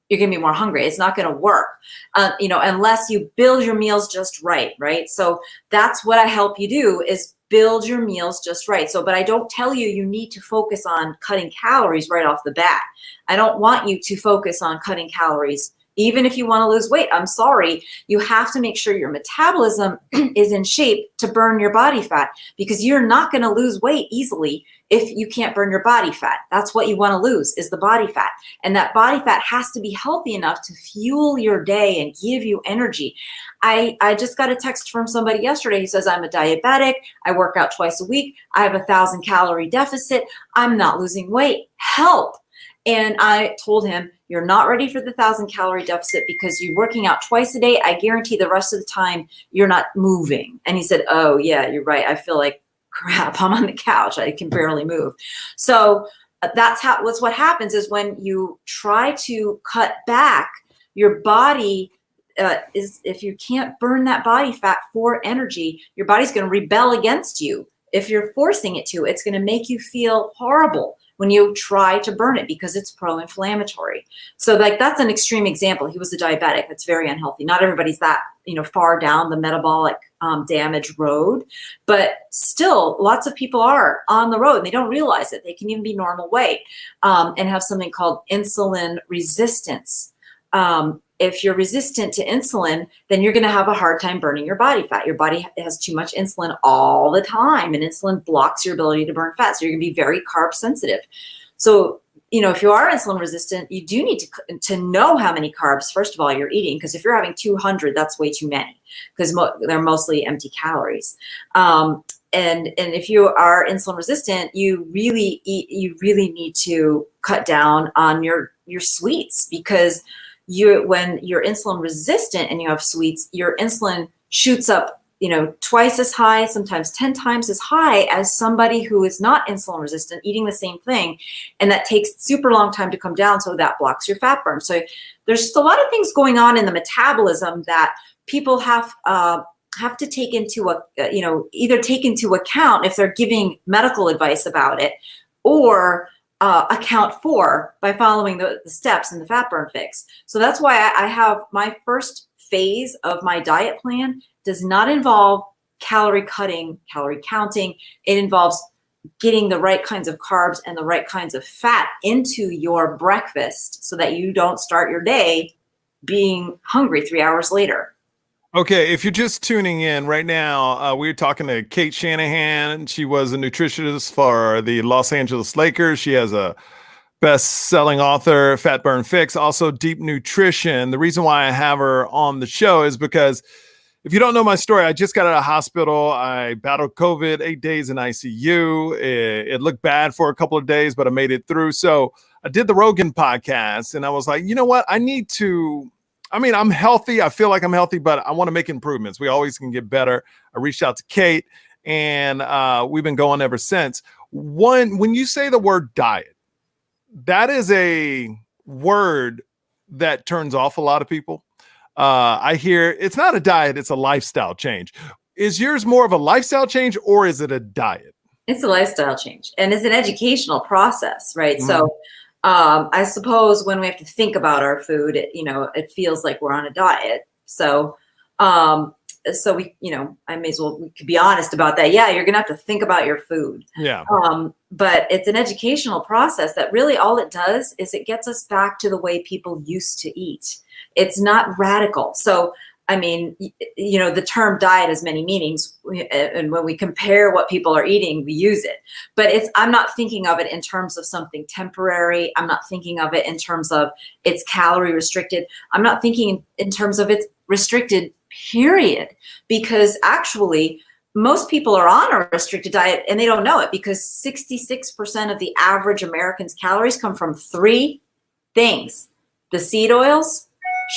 you're going to be more hungry. It's not going to work, unless you build your meals just right, right? So that's what I help you do, is build your meals just right. But I don't tell you need to focus on cutting calories right off the bat. I don't want you to focus on cutting calories Even if you want to lose weight, I'm sorry, you have to make sure your metabolism is in shape to burn your body fat, because you're not going to lose weight easily if you can't burn your body fat. That's what you want to lose, is the body fat. And that body fat has to be healthy enough to fuel your day and give you energy. I just got a text from somebody yesterday who says, I'm a diabetic, I work out twice a week, I have 1,000 calorie deficit, I'm not losing weight, help. And I told him, you're not ready for the 1,000 calorie deficit because you're working out twice a day. I guarantee the rest of the time you're not moving. And he said, oh yeah, you're right. I feel like crap. I'm on the couch. I can barely move. So that's what happens is when you try to cut back, your body if you can't burn that body fat for energy, your body's going to rebel against you. If you're forcing it to, it's going to make you feel horrible when you try to burn it because it's pro-inflammatory. So like that's an extreme example. He was a diabetic. That's very unhealthy. Not everybody's that, far down the metabolic damage road, but still lots of people are on the road and they don't realize it. They can even be normal weight and have something called insulin resistance. If you're resistant to insulin, then you're going to have a hard time burning your body fat. Your body has too much insulin all the time, and insulin blocks your ability to burn fat. So you're going to be very carb sensitive. So, if you are insulin resistant, you do need to know how many carbs, first of all, you're eating, because if you're having 200, that's way too many, because they're mostly empty calories. And if you are insulin resistant, you really need to cut down on your sweets, because when you're insulin resistant and you have sweets, your insulin shoots up, twice as high, sometimes 10 times as high as somebody who is not insulin resistant eating the same thing. And that takes super long time to come down. So that blocks your fat burn. So there's just a lot of things going on in the metabolism that people have to take into either take into account if they're giving medical advice about it, or account for by following the steps in the fat burn fix. So that's why I have my first phase of my diet plan does not involve calorie cutting, calorie counting. It involves getting the right kinds of carbs and the right kinds of fat into your breakfast so that you don't start your day being hungry 3 hours later. Okay, if you're just tuning in right now, we're talking to Cate Shanahan. She was a nutritionist for the Los Angeles Lakers. She has a best-selling author, Fat Burn Fix, also Deep Nutrition. The reason why I have her on the show is because if you don't know my story, I just got out of hospital. I battled COVID, 8 days in ICU. It looked bad for a couple of days, but I made it through. So I did the Rogan podcast, and I was like, you know what? I'm healthy. I feel like I'm healthy, but I want to make improvements. We always can get better. I reached out to Cate, and we've been going ever since. When you say the word diet, that is a word that turns off a lot of people. I hear it's not a diet, it's a lifestyle change. Is yours more of a lifestyle change, or is it a diet? It's a lifestyle change, and it's an educational process, right? Mm-hmm. So I suppose when we have to think about our food, it feels like we're on a diet. So we, I may as well, we could be honest about that. Yeah, you're going to have to think about your food. Yeah. But it's an educational process that really all it does is it gets us back to the way people used to eat. It's not radical. So, the term diet has many meanings. And when we compare what people are eating, we use it. But I'm not thinking of it in terms of something temporary. I'm not thinking of it in terms of it's calorie restricted. I'm not thinking in terms of it's restricted, period. Because actually, most people are on a restricted diet and they don't know it, because 66% of the average American's calories come from 3 things: the seed oils,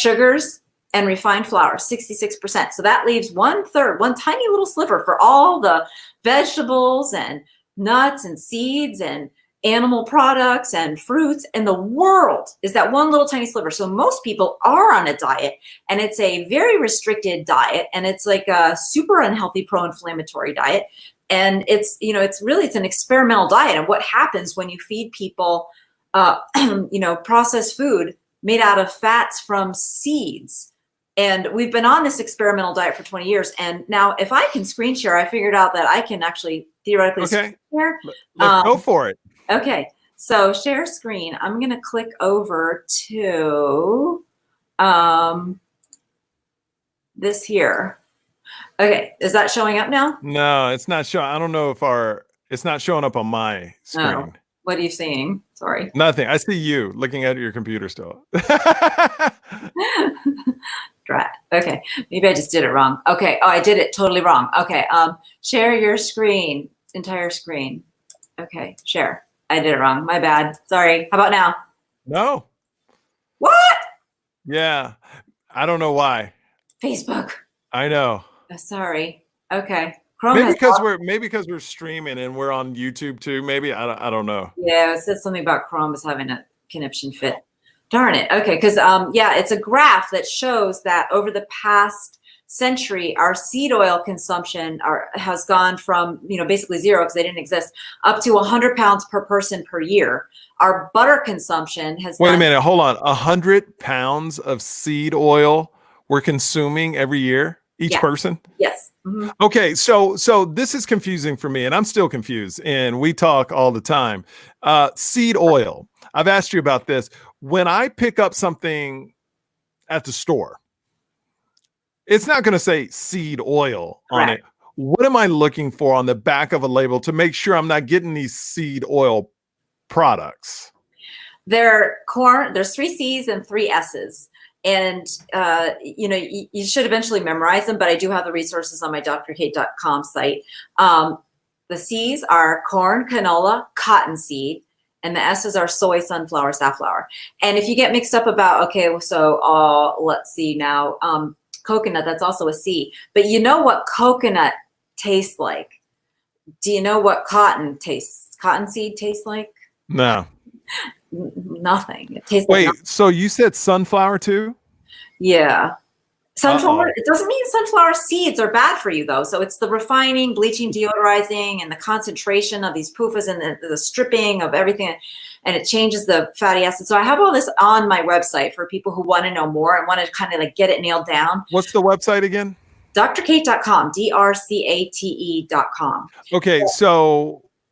sugars, and refined flour, 66%. So that leaves 1/3, one tiny little sliver for all the vegetables and nuts and seeds and animal products and fruits in the world, is that one little tiny sliver. So most people are on a diet, and it's a very restricted diet, and it's like a super unhealthy pro-inflammatory diet. And it's an experimental diet. And what happens when you feed people, processed food made out of fats from seeds? And we've been on this experimental diet for 20 years. And now if I can screen share, I figured out that I can actually theoretically screen share. Let's go for it. Okay. So share screen. I'm going to click over to This here. Okay, is that showing up now? No, it's not showing. I don't know if it's not showing up on my screen. Oh, what are you seeing? Sorry. Nothing. I see you looking at your computer still. Drat. Okay, maybe I just did it wrong. Okay, oh, I did it totally wrong. Okay, share your screen, entire screen. Okay, share. I did it wrong. My bad. Sorry. How about now? No. What? Yeah. I don't know why. Facebook. I know. Oh, sorry. Okay. Chrome Maybe because we're streaming and we're on YouTube too. Maybe I don't know. Yeah, it said something about Chrome is having a conniption fit. Darn it. Okay, because yeah, it's a graph that shows that over the past century, our seed oil consumption has gone from basically zero because they didn't exist up to 100 pounds per person per year. Our butter consumption has. Wait a minute. Hold on. 100 pounds of seed oil we're consuming every year, each person? Yes. Mm-hmm. Okay, so this is confusing for me, and I'm still confused, and we talk all the time. Seed oil. I've asked you about this. When I pick up something at the store, it's not going to say seed oil on it. What am I looking for on the back of a label to make sure I'm not getting these seed oil products? There's 3 C's and 3 S's. And, you should eventually memorize them, but I do have the resources on my drkate.com site. The C's are corn, canola, cottonseed, and the S's are soy, sunflower, safflower. And if you get mixed up about, okay, so let's see now, coconut, that's also a C. But you know what coconut tastes like? Do you know what cottonseed tastes like? No. Nothing. It tastes Wait, like nothing. So you said sunflower too? Yeah. Sunflower, it doesn't mean sunflower seeds are bad for you though. So it's the refining, bleaching, deodorizing, and the concentration of these PUFAs and the stripping of everything, and it changes the fatty acids. So I have all this on my website for people who want to know more and want to kind of like get it nailed down. What's the website again? drkate.com, drcate.com. Okay,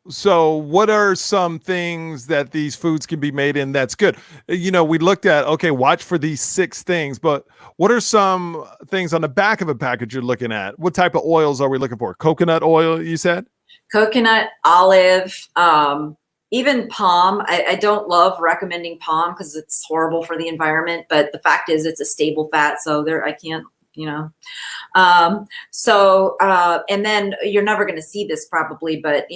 so what are some things that these foods can be made in that's good? We looked at, okay, watch for these 6 things, but what are some things on the back of a package you're looking at? What type of oils are we looking for? Coconut oil, you said? Coconut, olive, even palm. I don't love recommending palm because it's horrible for the environment, but the fact is it's a stable fat, so I can't, and then you're never going to see this probably, but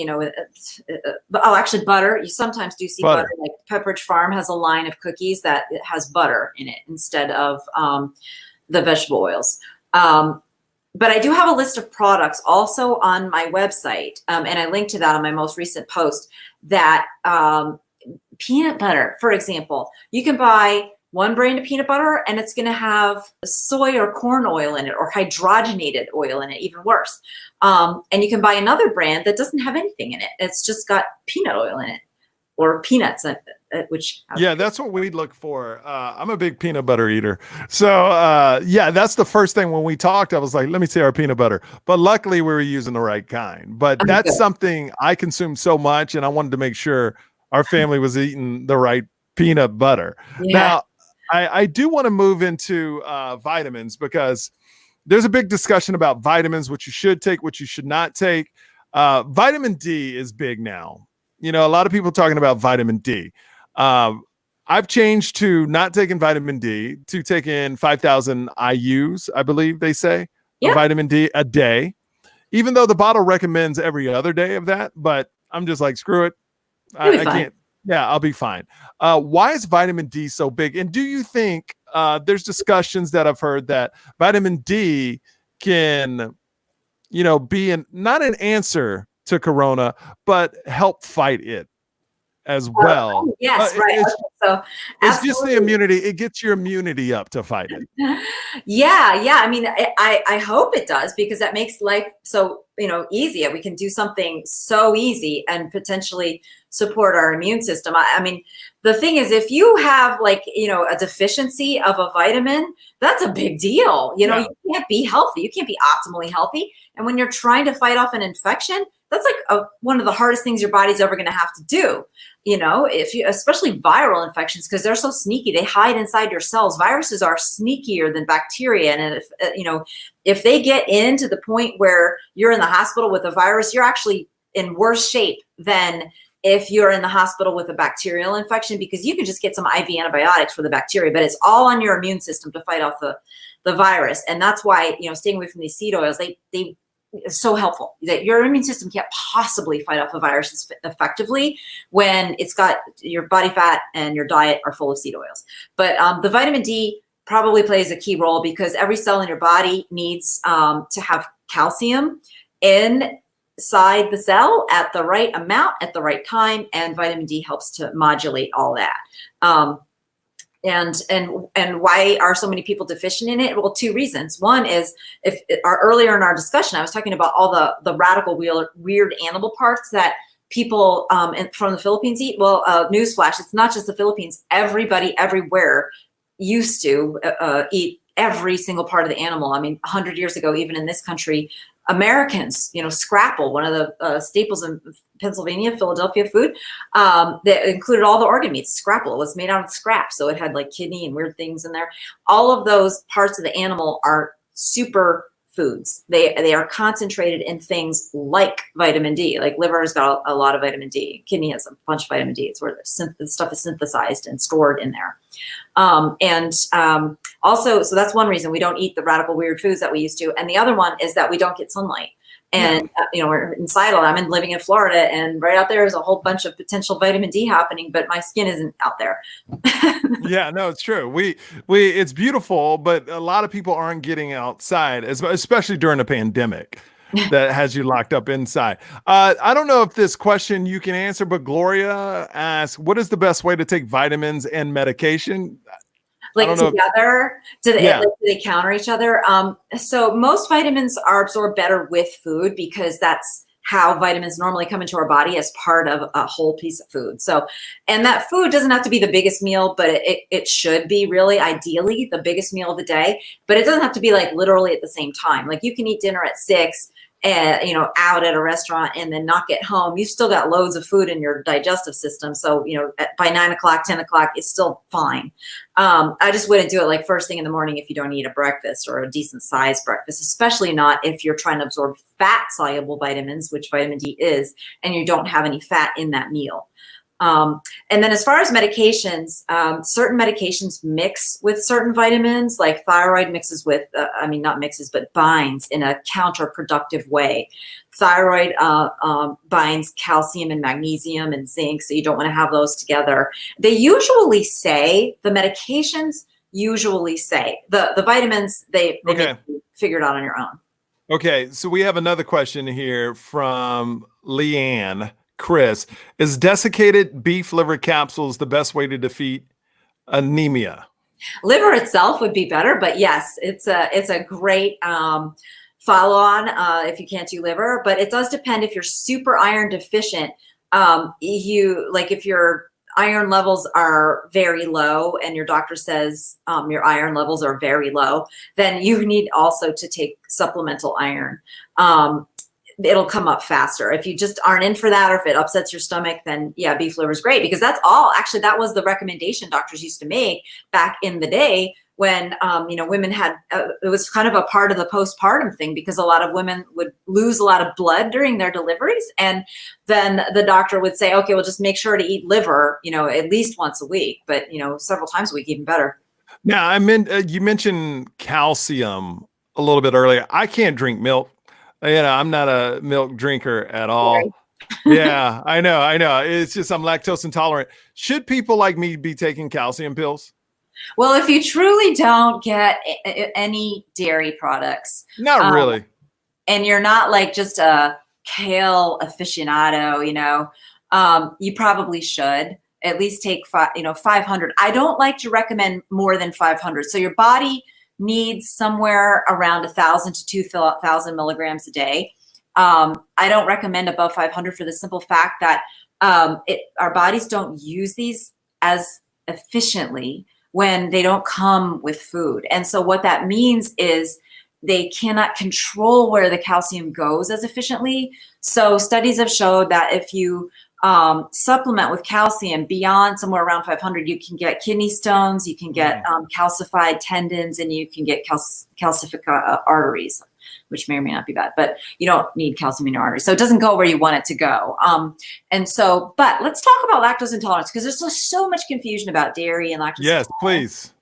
actually butter, you sometimes do see butter. Like Pepperidge Farm has a line of cookies that has butter in it instead of the vegetable oils. But I do have a list of products also on my website, and I linked to that on my most recent post, that peanut butter, for example, you can buy one brand of peanut butter and it's going to have soy or corn oil in it, or hydrogenated oil in it, even worse. And you can buy another brand that doesn't have anything in it. It's just got peanut oil in it, or peanuts, that's what we look for. I'm a big peanut butter eater. So that's the first thing when we talked, I was like, let me see our peanut butter. But luckily we were using the right kind. But that's something I consume so much, and I wanted to make sure our family was eating the right peanut butter. Yeah. Now, I do want to move into vitamins, because there's a big discussion about vitamins, what you should take, what you should not take. Vitamin D is big now. A lot of people talking about vitamin D. I've changed to not taking vitamin D, to taking 5,000 IUs, I believe they say, of vitamin D a day, even though the bottle recommends every other day of that. But I'm just like, screw it. I can't. Yeah, I'll be fine. Why is vitamin D so big? And do you think there's discussions that I've heard that vitamin D can, be not an answer to corona, but help fight it as well? Yes, right. It's just the immunity. It gets your immunity up to fight it. Yeah. I mean, I hope it does, because that makes life so, easy. We can do something so easy and potentially support our immune system. I mean, the thing is, if you have a deficiency of a vitamin, that's a big deal. You can't be healthy. You can't be optimally healthy. And when you're trying to fight off an infection, that's like one of the hardest things your body's ever going to have to do. If you, especially viral infections, because they're so sneaky, they hide inside your cells. Viruses are sneakier than bacteria. And if they get into the point where you're in the hospital with a virus, you're actually in worse shape than if you're in the hospital with a bacterial infection, because you can just get some IV antibiotics for the bacteria, but it's all on your immune system to fight off the virus. And that's why, staying away from these seed oils, they is so helpful, that your immune system can't possibly fight off a virus effectively when it's got your body fat and your diet are full of seed oils. But the vitamin D probably plays a key role, because every cell in your body needs to have calcium inside the cell at the right amount at the right time, and vitamin D helps to modulate all that. And why are so many people deficient in it? Well, two reasons. One is, earlier in our discussion, I was talking about all the radical weird animal parts that people from the Philippines eat. Well, newsflash, it's not just the Philippines. Everybody everywhere used to eat every single part of the animal. I mean, 100 years ago, even in this country, Americans, scrapple, one of the staples in Pennsylvania, Philadelphia food, that included all the organ meats. Scrapple was made out of scrap, so it had like kidney and weird things in there. All of those parts of the animal are super foods. They are concentrated in things like vitamin D. Like liver has got a lot of vitamin D. Kidney has a bunch of vitamin D. It's where the stuff is synthesized and stored in there. Also, so that's one reason we don't eat the radical weird foods that we used to. And the other one is that we don't get sunlight. And, we're in Seattle, I'm living in Florida, and right out there is a whole bunch of potential vitamin D happening, but my skin isn't out there. Yeah, no, it's true. It's beautiful, but a lot of people aren't getting outside, especially during a pandemic that has you locked up inside. I don't know if this question you can answer, but Gloria asks, what is the best way to take vitamins and medication? Like together, do they counter each other? So most vitamins are absorbed better with food, because that's how vitamins normally come into our body, as part of a whole piece of food. So, and that food doesn't have to be the biggest meal, but it should be really ideally the biggest meal of the day, but it doesn't have to be like literally at the same time. Like you can eat dinner at 6 and, out at a restaurant, and then not get home. You've still got loads of food in your digestive system. So, by 9 o'clock, 10 o'clock, it's still fine. I just wouldn't do it like first thing in the morning if you don't eat a breakfast or a decent sized breakfast, especially not if you're trying to absorb fat soluble vitamins, which vitamin D is, and you don't have any fat in that meal. And then as far as medications, certain medications mix with certain vitamins, like thyroid mixes with, not mixes, but binds in a counterproductive way. Thyroid binds calcium and magnesium and zinc, so you don't want to have those together. They usually say, the medications usually say, the vitamins, they make you figure it out on your own. Okay, so we have another question here from Leanne. Chris, is desiccated beef liver capsules the best way to defeat anemia? Liver itself would be better, but yes, it's a great follow-on if you can't do liver. But it does depend if you're super iron deficient. If your iron levels are very low and your doctor says your iron levels are very low, then you need also to take supplemental iron. It'll come up faster. If you just aren't in for that, or if it upsets your stomach, then yeah, beef liver is great, because that's all. Actually, that was the recommendation doctors used to make back in the day when women had. It was kind of a part of the postpartum thing, because a lot of women would lose a lot of blood during their deliveries, and then the doctor would say, okay, well, just make sure to eat liver, at least once a week, but several times a week, even better. Now, you mentioned calcium a little bit earlier. I can't drink milk. I'm not a milk drinker at all. Yeah, I know. It's just I'm lactose intolerant. Should people like me be taking calcium pills? Well, if you truly don't get any dairy products. Not really. And you're not like just a kale aficionado, you probably should at least take 500. I don't like to recommend more than 500. So your body needs somewhere around 1,000 to 2,000 milligrams a day. I don't recommend above 500 for the simple fact that our bodies don't use these as efficiently when they don't come with food. And so what that means is they cannot control where the calcium goes as efficiently. So studies have showed that if you supplement with calcium beyond somewhere around 500, you can get kidney stones, you can get calcified tendons, and you can get calcific arteries, which may or may not be bad, but you don't need calcium in your arteries. So it doesn't go where you want it to go. But let's talk about lactose intolerance, because there's just so much confusion about dairy and lactose Yes, intolerance.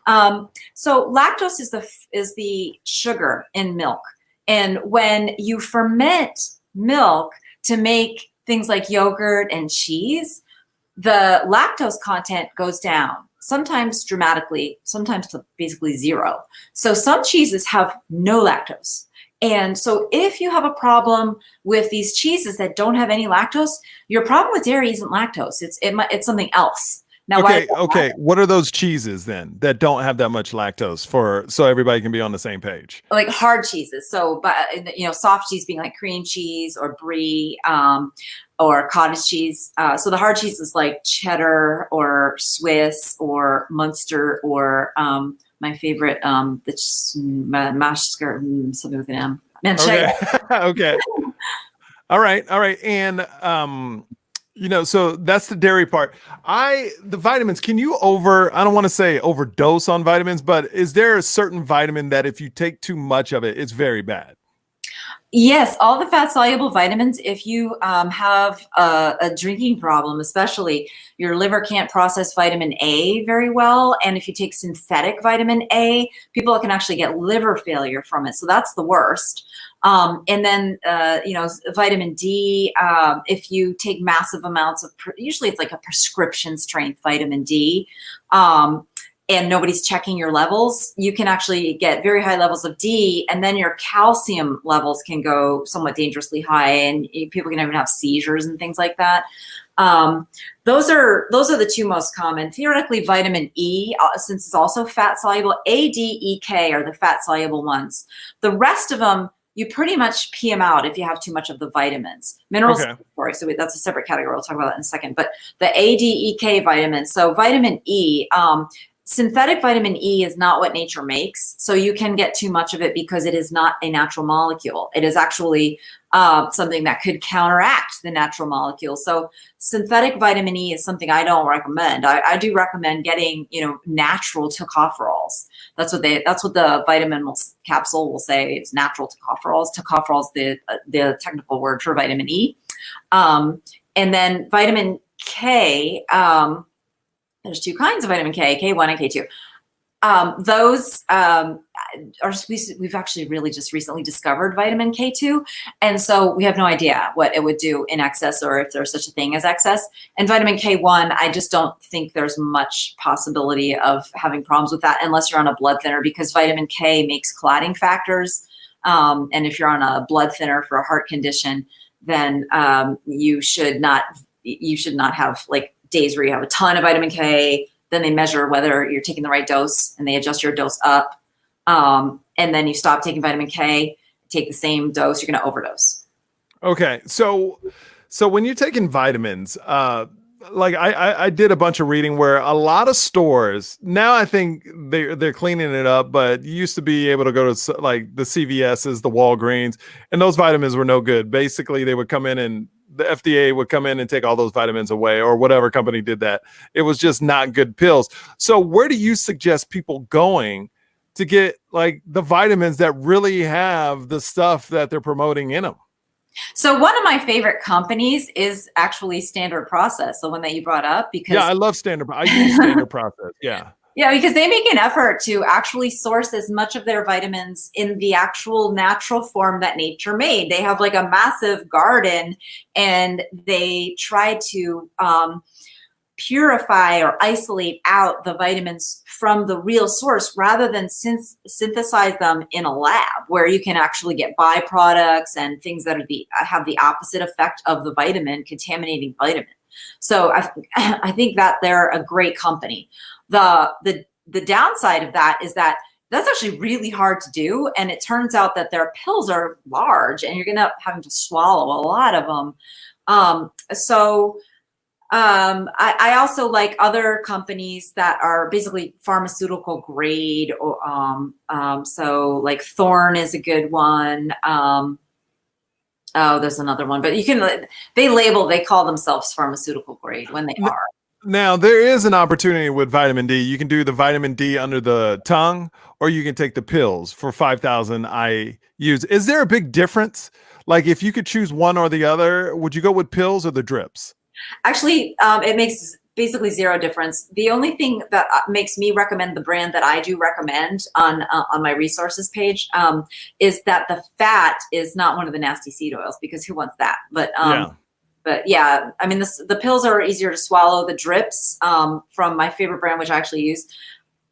please. So lactose is the sugar in milk. And when you ferment milk to make things like yogurt and cheese, the lactose content goes down, sometimes dramatically, sometimes to basically zero. So some cheeses have no lactose. And so if you have a problem with these cheeses that don't have any lactose, your problem with dairy isn't lactose. It's something else. Now, okay. What are those cheeses then that don't have that much lactose, so everybody can be on the same page? Like hard cheeses. So, but soft cheese being like cream cheese or brie, or cottage cheese. So the hard cheese is like cheddar or Swiss or Munster or my favorite, the mashed skirt, something with an M. Okay. Okay. All right. And so that's the dairy part. The vitamins, can you I don't want to say overdose on vitamins, but is there a certain vitamin that if you take too much of it, it's very bad? Yes, all the fat-soluble vitamins, if you have a drinking problem, especially, your liver can't process vitamin A very well. And if you take synthetic vitamin A, people can actually get liver failure from it. So that's the worst. And then, vitamin D, if you take massive amounts of, usually it's like a prescription strength vitamin D, and nobody's checking your levels, you can actually get very high levels of D, and then your calcium levels can go somewhat dangerously high, and people can even have seizures and things like that. Those are the two most common. Theoretically, vitamin E, since it's also fat soluble, A, D, E, K are the fat soluble ones. The rest of them, you pretty much pee them out if you have too much of the vitamins. Minerals, so that's a separate category. We'll talk about that in a second. But the A, D, E, K vitamins, so vitamin E, synthetic vitamin E is not what nature makes. So you can get too much of it because it is not a natural molecule. It is actually something that could counteract the natural molecule. So synthetic vitamin E is something I don't recommend. I do recommend getting, natural tocopherols. That's what the vitamin capsule will say. It's natural tocopherols. Tocopherol is the technical word for vitamin E. And then vitamin K, there's two kinds of vitamin K, K1 and K2. We've actually really just recently discovered vitamin K2. And so we have no idea what it would do in excess, or if there's such a thing as excess. And vitamin K1, I just don't think there's much possibility of having problems with that unless you're on a blood thinner, because vitamin K makes clotting factors. And if you're on a blood thinner for a heart condition, then you should not have like days where you have a ton of vitamin K. Then they measure whether you're taking the right dose, and they adjust your dose up. And then you stop taking vitamin K, take the same dose, you're going to overdose. Okay. So when you're taking vitamins, like I did a bunch of reading where a lot of stores now, I think they're cleaning it up, but you used to be able to go to like the CVS's, the Walgreens, and those vitamins were no good. Basically, they would come in and the FDA would come in and take all those vitamins away, or whatever company did that. It was just not good pills. So where do you suggest people going to get like the vitamins that really have the stuff that they're promoting in them? So one of my favorite companies is actually Standard Process, the one that you brought up. Because I love Standard. I use Standard Process. Yeah. Yeah, because they make an effort to actually source as much of their vitamins in the actual natural form that nature made. They have like a massive garden, and they try to purify or isolate out the vitamins from the real source rather than synthesize them in a lab, where you can actually get byproducts and things that have the opposite effect of the vitamin, contaminating vitamin. So I think that they're a great company. The downside of that is that that's actually really hard to do, and it turns out that their pills are large, and you're gonna having to swallow a lot of them. I also like other companies that are basically pharmaceutical grade, or so like Thorne is a good one. Oh, there's another one, but they call themselves pharmaceutical grade when they are. Now, there is an opportunity with vitamin D. You can do the vitamin D under the tongue, or you can take the pills for 5,000 IUs. Is there a big difference? Like, if you could choose one or the other, would you go with pills or the drips? Actually, it makes basically zero difference. The only thing that makes me recommend the brand that I do recommend on my resources page is that the fat is not one of the nasty seed oils, because who wants that? But yeah, I mean, the pills are easier to swallow. The drips from my favorite brand, which I actually use,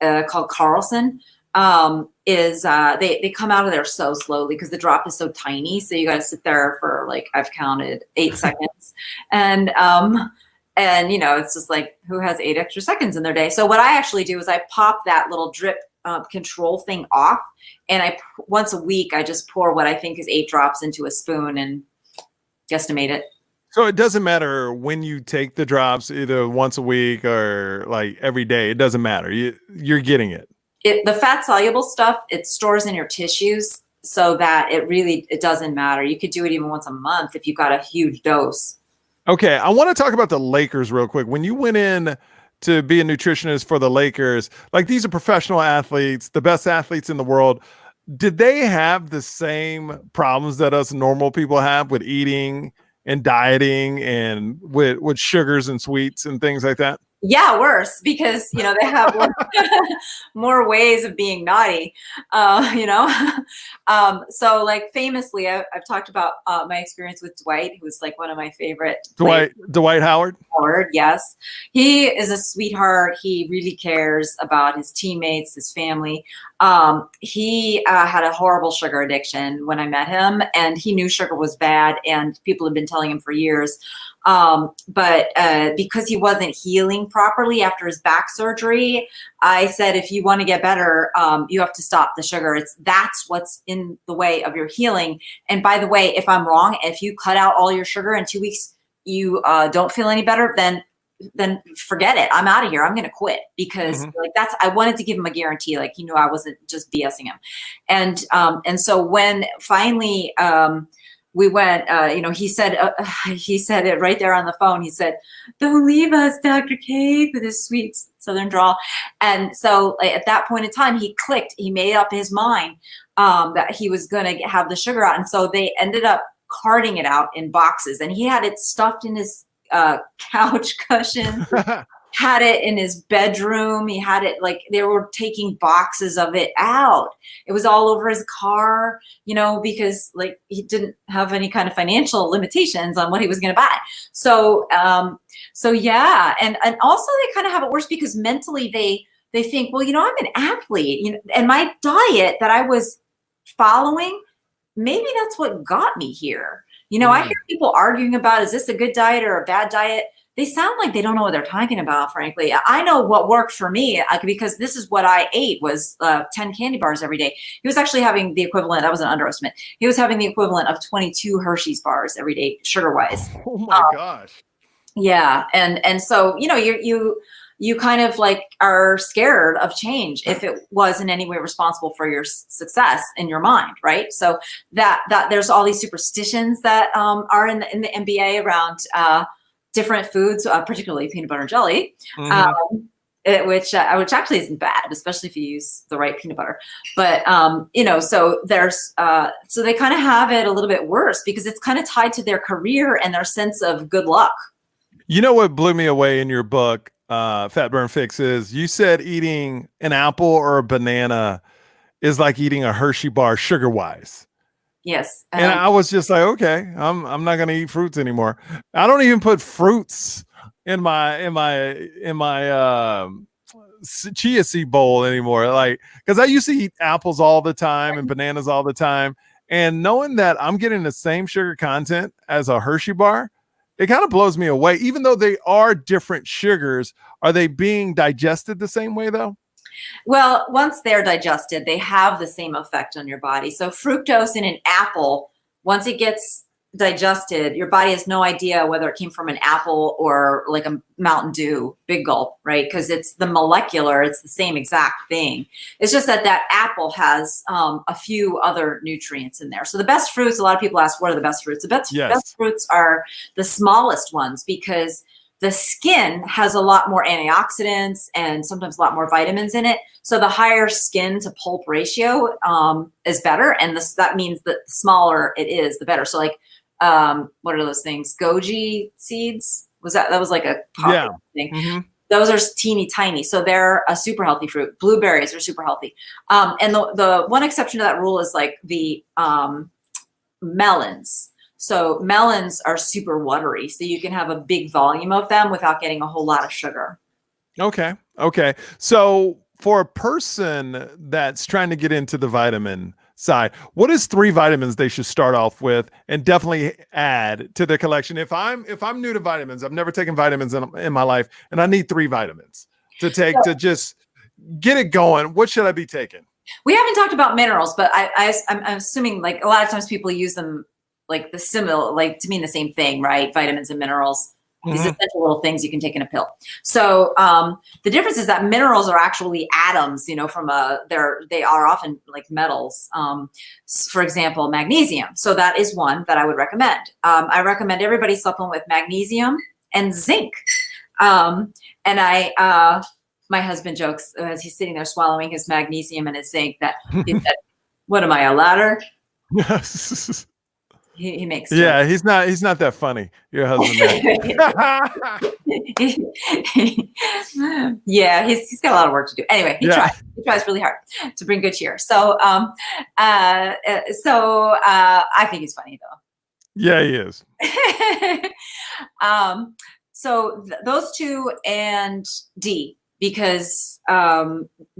called Carlson, they come out of there so slowly because the drop is so tiny. So you got to sit there for, like, I've counted 8 seconds, and it's just like, who has 8 extra seconds in their day? So what I actually do is I pop that little drip control thing off, and once a week I just pour what I think is 8 drops into a spoon and guesstimate it. So it doesn't matter when you take the drops, either once a week or like every day. It doesn't matter. You're getting it. The fat soluble stuff, it stores in your tissues, so that it doesn't matter. You could do it even once a month if you got a huge dose. Okay, I want to talk about the Lakers real quick. When you went in to be a nutritionist for the Lakers, like, these are professional athletes, the best athletes in the world. Did they have the same problems that us normal people have with eating and dieting and with sugars and sweets and things like that? Yeah, worse, because they have more ways of being naughty. So, like, famously, I've talked about my experience with Dwight, who was like one of my favorite Dwight Howard. Howard, yes, he is a sweetheart. He really cares about his teammates, his family. He had a horrible sugar addiction when I met him, and he knew sugar was bad, and people had been telling him for years. But because he wasn't healing properly after his back surgery, I said, if you want to get better, you have to stop the sugar. That's what's in the way of your healing. And by the way, if I'm wrong, if you cut out all your sugar in 2 weeks, you don't feel any better, then forget it. I'm out of here. I'm going to quit, because I wanted to give him a guarantee. Like, he knew I wasn't just BSing him. And so when finally, we went, he said it right there on the phone. He said, "Don't leave us, Dr. Cate," with his sweet Southern drawl. And so at that point in time, he clicked. He made up his mind that he was going to have the sugar out. And so they ended up carting it out in boxes. And he had it stuffed in his couch cushion. Had it in his bedroom. He had it, like, they were taking boxes of it out. It was all over his car, because, like, he didn't have any kind of financial limitations on what he was going to buy. So yeah. And also they kind of have it worse because mentally they think, well, I'm an athlete, and my diet that I was following, maybe that's what got me here. I hear people arguing about, is this a good diet or a bad diet? They sound like they don't know what they're talking about, frankly. I know what worked for me, because this is what I ate, was 10 candy bars every day. He was actually having the equivalent, that was an underestimate. He was having the equivalent of 22 Hershey's bars every day, sugar-wise. Oh my gosh. Yeah. And so, you kind of, like, are scared of change if it was in any way responsible for your success in your mind, right? So that there's all these superstitions that are in the NBA around different foods, particularly peanut butter and jelly, which actually isn't bad, especially if you use the right peanut butter. But so there's so they kind of have it a little bit worse because it's kind of tied to their career and their sense of good luck. You know what blew me away in your book, Fat Burn Fix, is you said eating an apple or a banana is like eating a Hershey bar sugar wise. Yes. And I was just like, okay, I'm not going to eat fruits anymore. I don't even put fruits in my chia seed bowl anymore. Like, cause I used to eat apples all the time and bananas all the time. And knowing that I'm getting the same sugar content as a Hershey bar, it kind of blows me away. Even though they are different sugars, are they being digested the same way though? Well, once they're digested, they have the same effect on your body. So fructose in an apple, once it gets digested, your body has no idea whether it came from an apple or like a Mountain Dew big gulp, right? Because it's the molecular, it's the same exact thing. It's just that that apple has a few other nutrients in there. So the best fruits, a lot of people ask, what are the best fruits? The best fruits are the smallest ones, because the skin has a lot more antioxidants and sometimes a lot more vitamins in it. So the higher skin to pulp ratio is better. And that means that the smaller it is, the better. So like, what are those things? Goji seeds? That was like a popular thing. Mm-hmm. Those are teeny tiny. So they're a super healthy fruit. Blueberries are super healthy. And the one exception to that rule is like the melons. So melons are super watery, so you can have a big volume of them without getting a whole lot of sugar. Okay. So for a person that's trying to get into the vitamin side, what is 3 vitamins they should start off with and definitely add to their collection? If I'm new to vitamins, I've never taken vitamins in my life, and I need 3 vitamins to take to just get it going, what should I be taking? We haven't talked about minerals, but I'm assuming like a lot of times people use them like to mean the same thing, right? Vitamins and minerals, these essential little things you can take in a pill. So the difference is that minerals are actually atoms, from they are often like metals. For example, magnesium. So that is one that I would recommend. I recommend everybody supplement with magnesium and zinc. And my husband jokes as he's sitting there swallowing his magnesium and his zinc that he said, "What am I, a ladder?" He makes jokes. Yeah, he's not that funny, your husband. Yeah, he's got a lot of work to do. Anyway, he tries really hard to bring good cheer. So I think he's funny though. Yeah, he is. So those 2 and D, because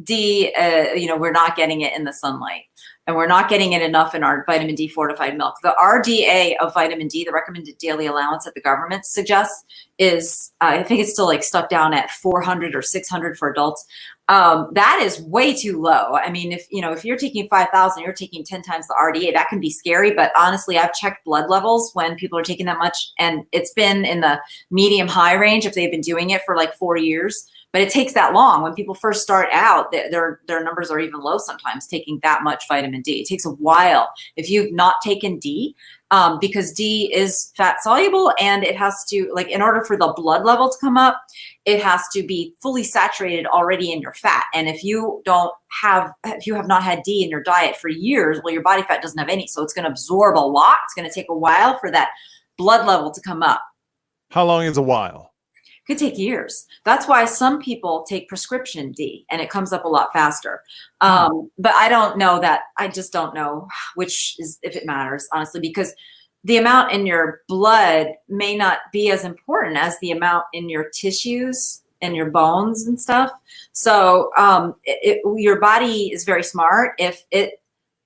D, we're not getting it in the sunlight. And we're not getting it enough in our vitamin D fortified milk. The RDA of vitamin D, the recommended daily allowance that the government suggests, is I think it's still like stuck down at 400 or 600 for adults. That is way too low. I mean, if you're taking 5,000, you're taking 10 times the RDA. That can be scary. But honestly, I've checked blood levels when people are taking that much, and it's been in the medium high range if they've been doing it for like 4 years. But it takes that long. When people first start out, their numbers are even low sometimes, taking that much vitamin D. It takes a while if you've not taken D, because D is fat soluble, and it has to, like, in order for the blood level to come up, it has to be fully saturated already in your fat. And if you have not had D in your diet for years, well, your body fat doesn't have any. So it's going to absorb a lot. It's going to take a while for that blood level to come up. How long is a while? Could take years. That's why some people take prescription D and it comes up a lot faster. But I don't know that. I just don't know which is, if it matters, honestly, because the amount in your blood may not be as important as the amount in your tissues and your bones and stuff. So your body is very smart. If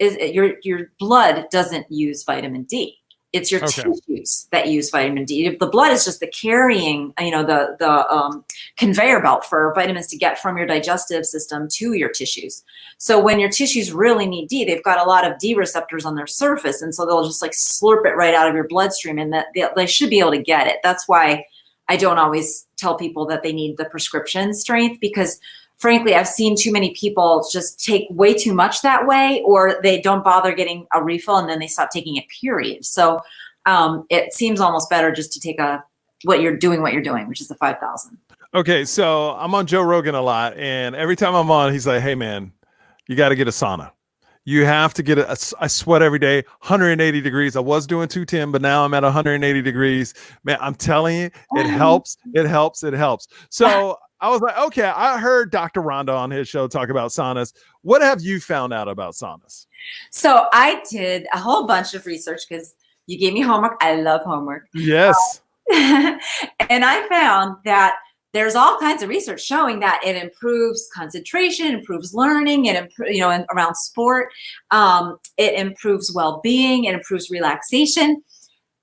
your blood doesn't use vitamin D. It's your tissues that use vitamin D. The blood is just the carrying, the conveyor belt for vitamins to get from your digestive system to your tissues. So when your tissues really need D, they've got a lot of D receptors on their surface. And so they'll just like slurp it right out of your bloodstream, and that they should be able to get it. That's why I don't always tell people that they need the prescription strength, because frankly, I've seen too many people just take way too much that way, or they don't bother getting a refill and then they stop taking it, period. So it seems almost better just to take what you're doing, which is the 5,000. Okay. So I'm on Joe Rogan a lot, and every time I'm on, he's like, "Hey man, you got to get a sauna. You have to get I sweat every day, 180 degrees. I was doing 210, but now I'm at 180 degrees. Man, I'm telling you, it helps. It helps. It helps." So I was like, okay, I heard Dr. Rhonda on his show talk about saunas. What have you found out about saunas? So I did a whole bunch of research because you gave me homework. I love homework. Yes. And I found that there's all kinds of research showing that it improves concentration, improves learning, around sport. It improves well-being, it improves relaxation.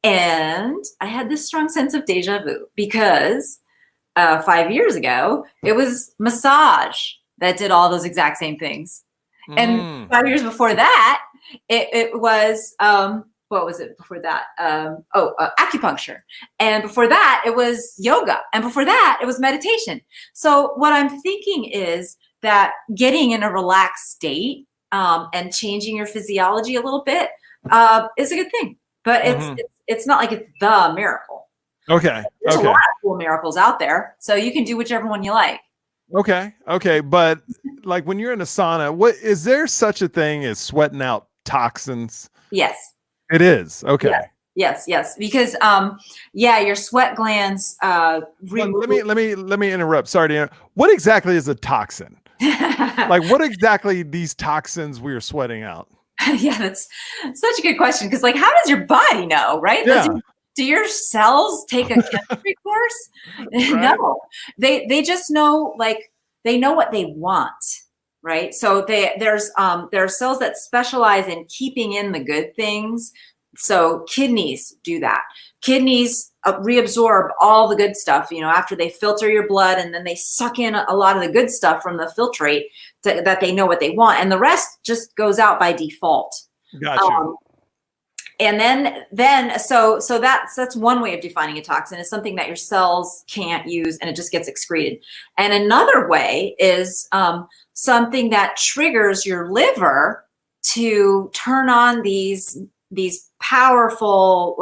And I had this strong sense of deja vu because 5 years ago, it was massage that did all those exact same things. And 5 years before that, it was, what was it before that? Acupuncture. And before that, it was yoga. And before that, it was meditation. So what I'm thinking is that getting in a relaxed state and changing your physiology a little bit is a good thing. But it's not like it's the miracle. Okay. There's a lot of cool miracles out there. So you can do whichever one you like. Okay. But like when you're in a sauna, what is there such a thing as sweating out toxins? Yes. It is. Okay. Yes. Because your sweat glands let me interrupt. Sorry to interrupt. What exactly is a toxin? Like what exactly these toxins we are sweating out? Yeah, that's such a good question. Because like, how does your body know, right? Yeah. Do your cells take a chemistry course? Right. No, they just know, like they know what they want, right? So there are cells that specialize in keeping in the good things. So kidneys do that. Kidneys reabsorb all the good stuff, after they filter your blood, and then they suck in a lot of the good stuff from the filtrate that they know what they want, and the rest just goes out by default. Gotcha. And then so that's one way of defining a toxin, is something that your cells can't use and it just gets excreted. And another way is something that triggers your liver to turn on these powerful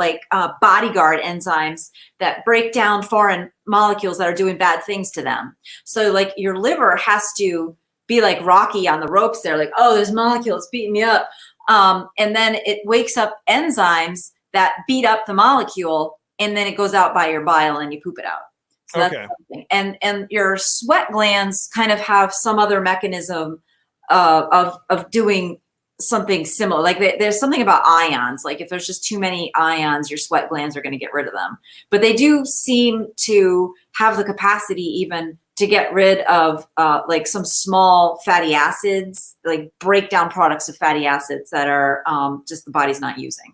bodyguard enzymes that break down foreign molecules that are doing bad things to them. So like your liver has to be like Rocky on the ropes there, like, oh, this molecule is beating me up. And then it wakes up enzymes that beat up the molecule, and then it goes out by your bile and you poop it out. So that's something. And your sweat glands kind of have some other mechanism of doing something similar. Like there's something about ions. Like if there's just too many ions, your sweat glands are going to get rid of them. But they do seem to have the capacity even to get rid of like some small fatty acids, like breakdown products of fatty acids that are just the body's not using.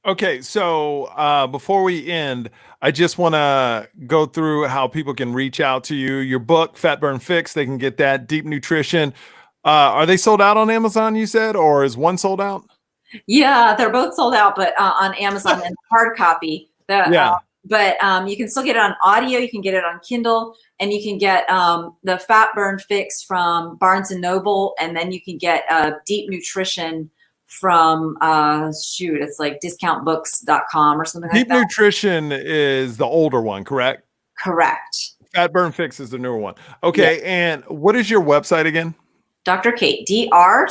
Okay, so before we end, I just want to go through how people can reach out to you. Your book, Fat Burn Fix, they can get that. Deep Nutrition. Are they sold out on Amazon, you said, or is one sold out? Yeah, they're both sold out, but on Amazon and hard copy. But you can still get it on audio. You can get it on Kindle, and you can get the Fat Burn Fix from Barnes and Noble, and then you can get Deep Nutrition from it's like discountbooks.com or something like that. Deep Nutrition is the older one, correct? Correct. Fat Burn Fix is the newer one. Okay, and what is your website again? Dr. Cate, DrCate.com.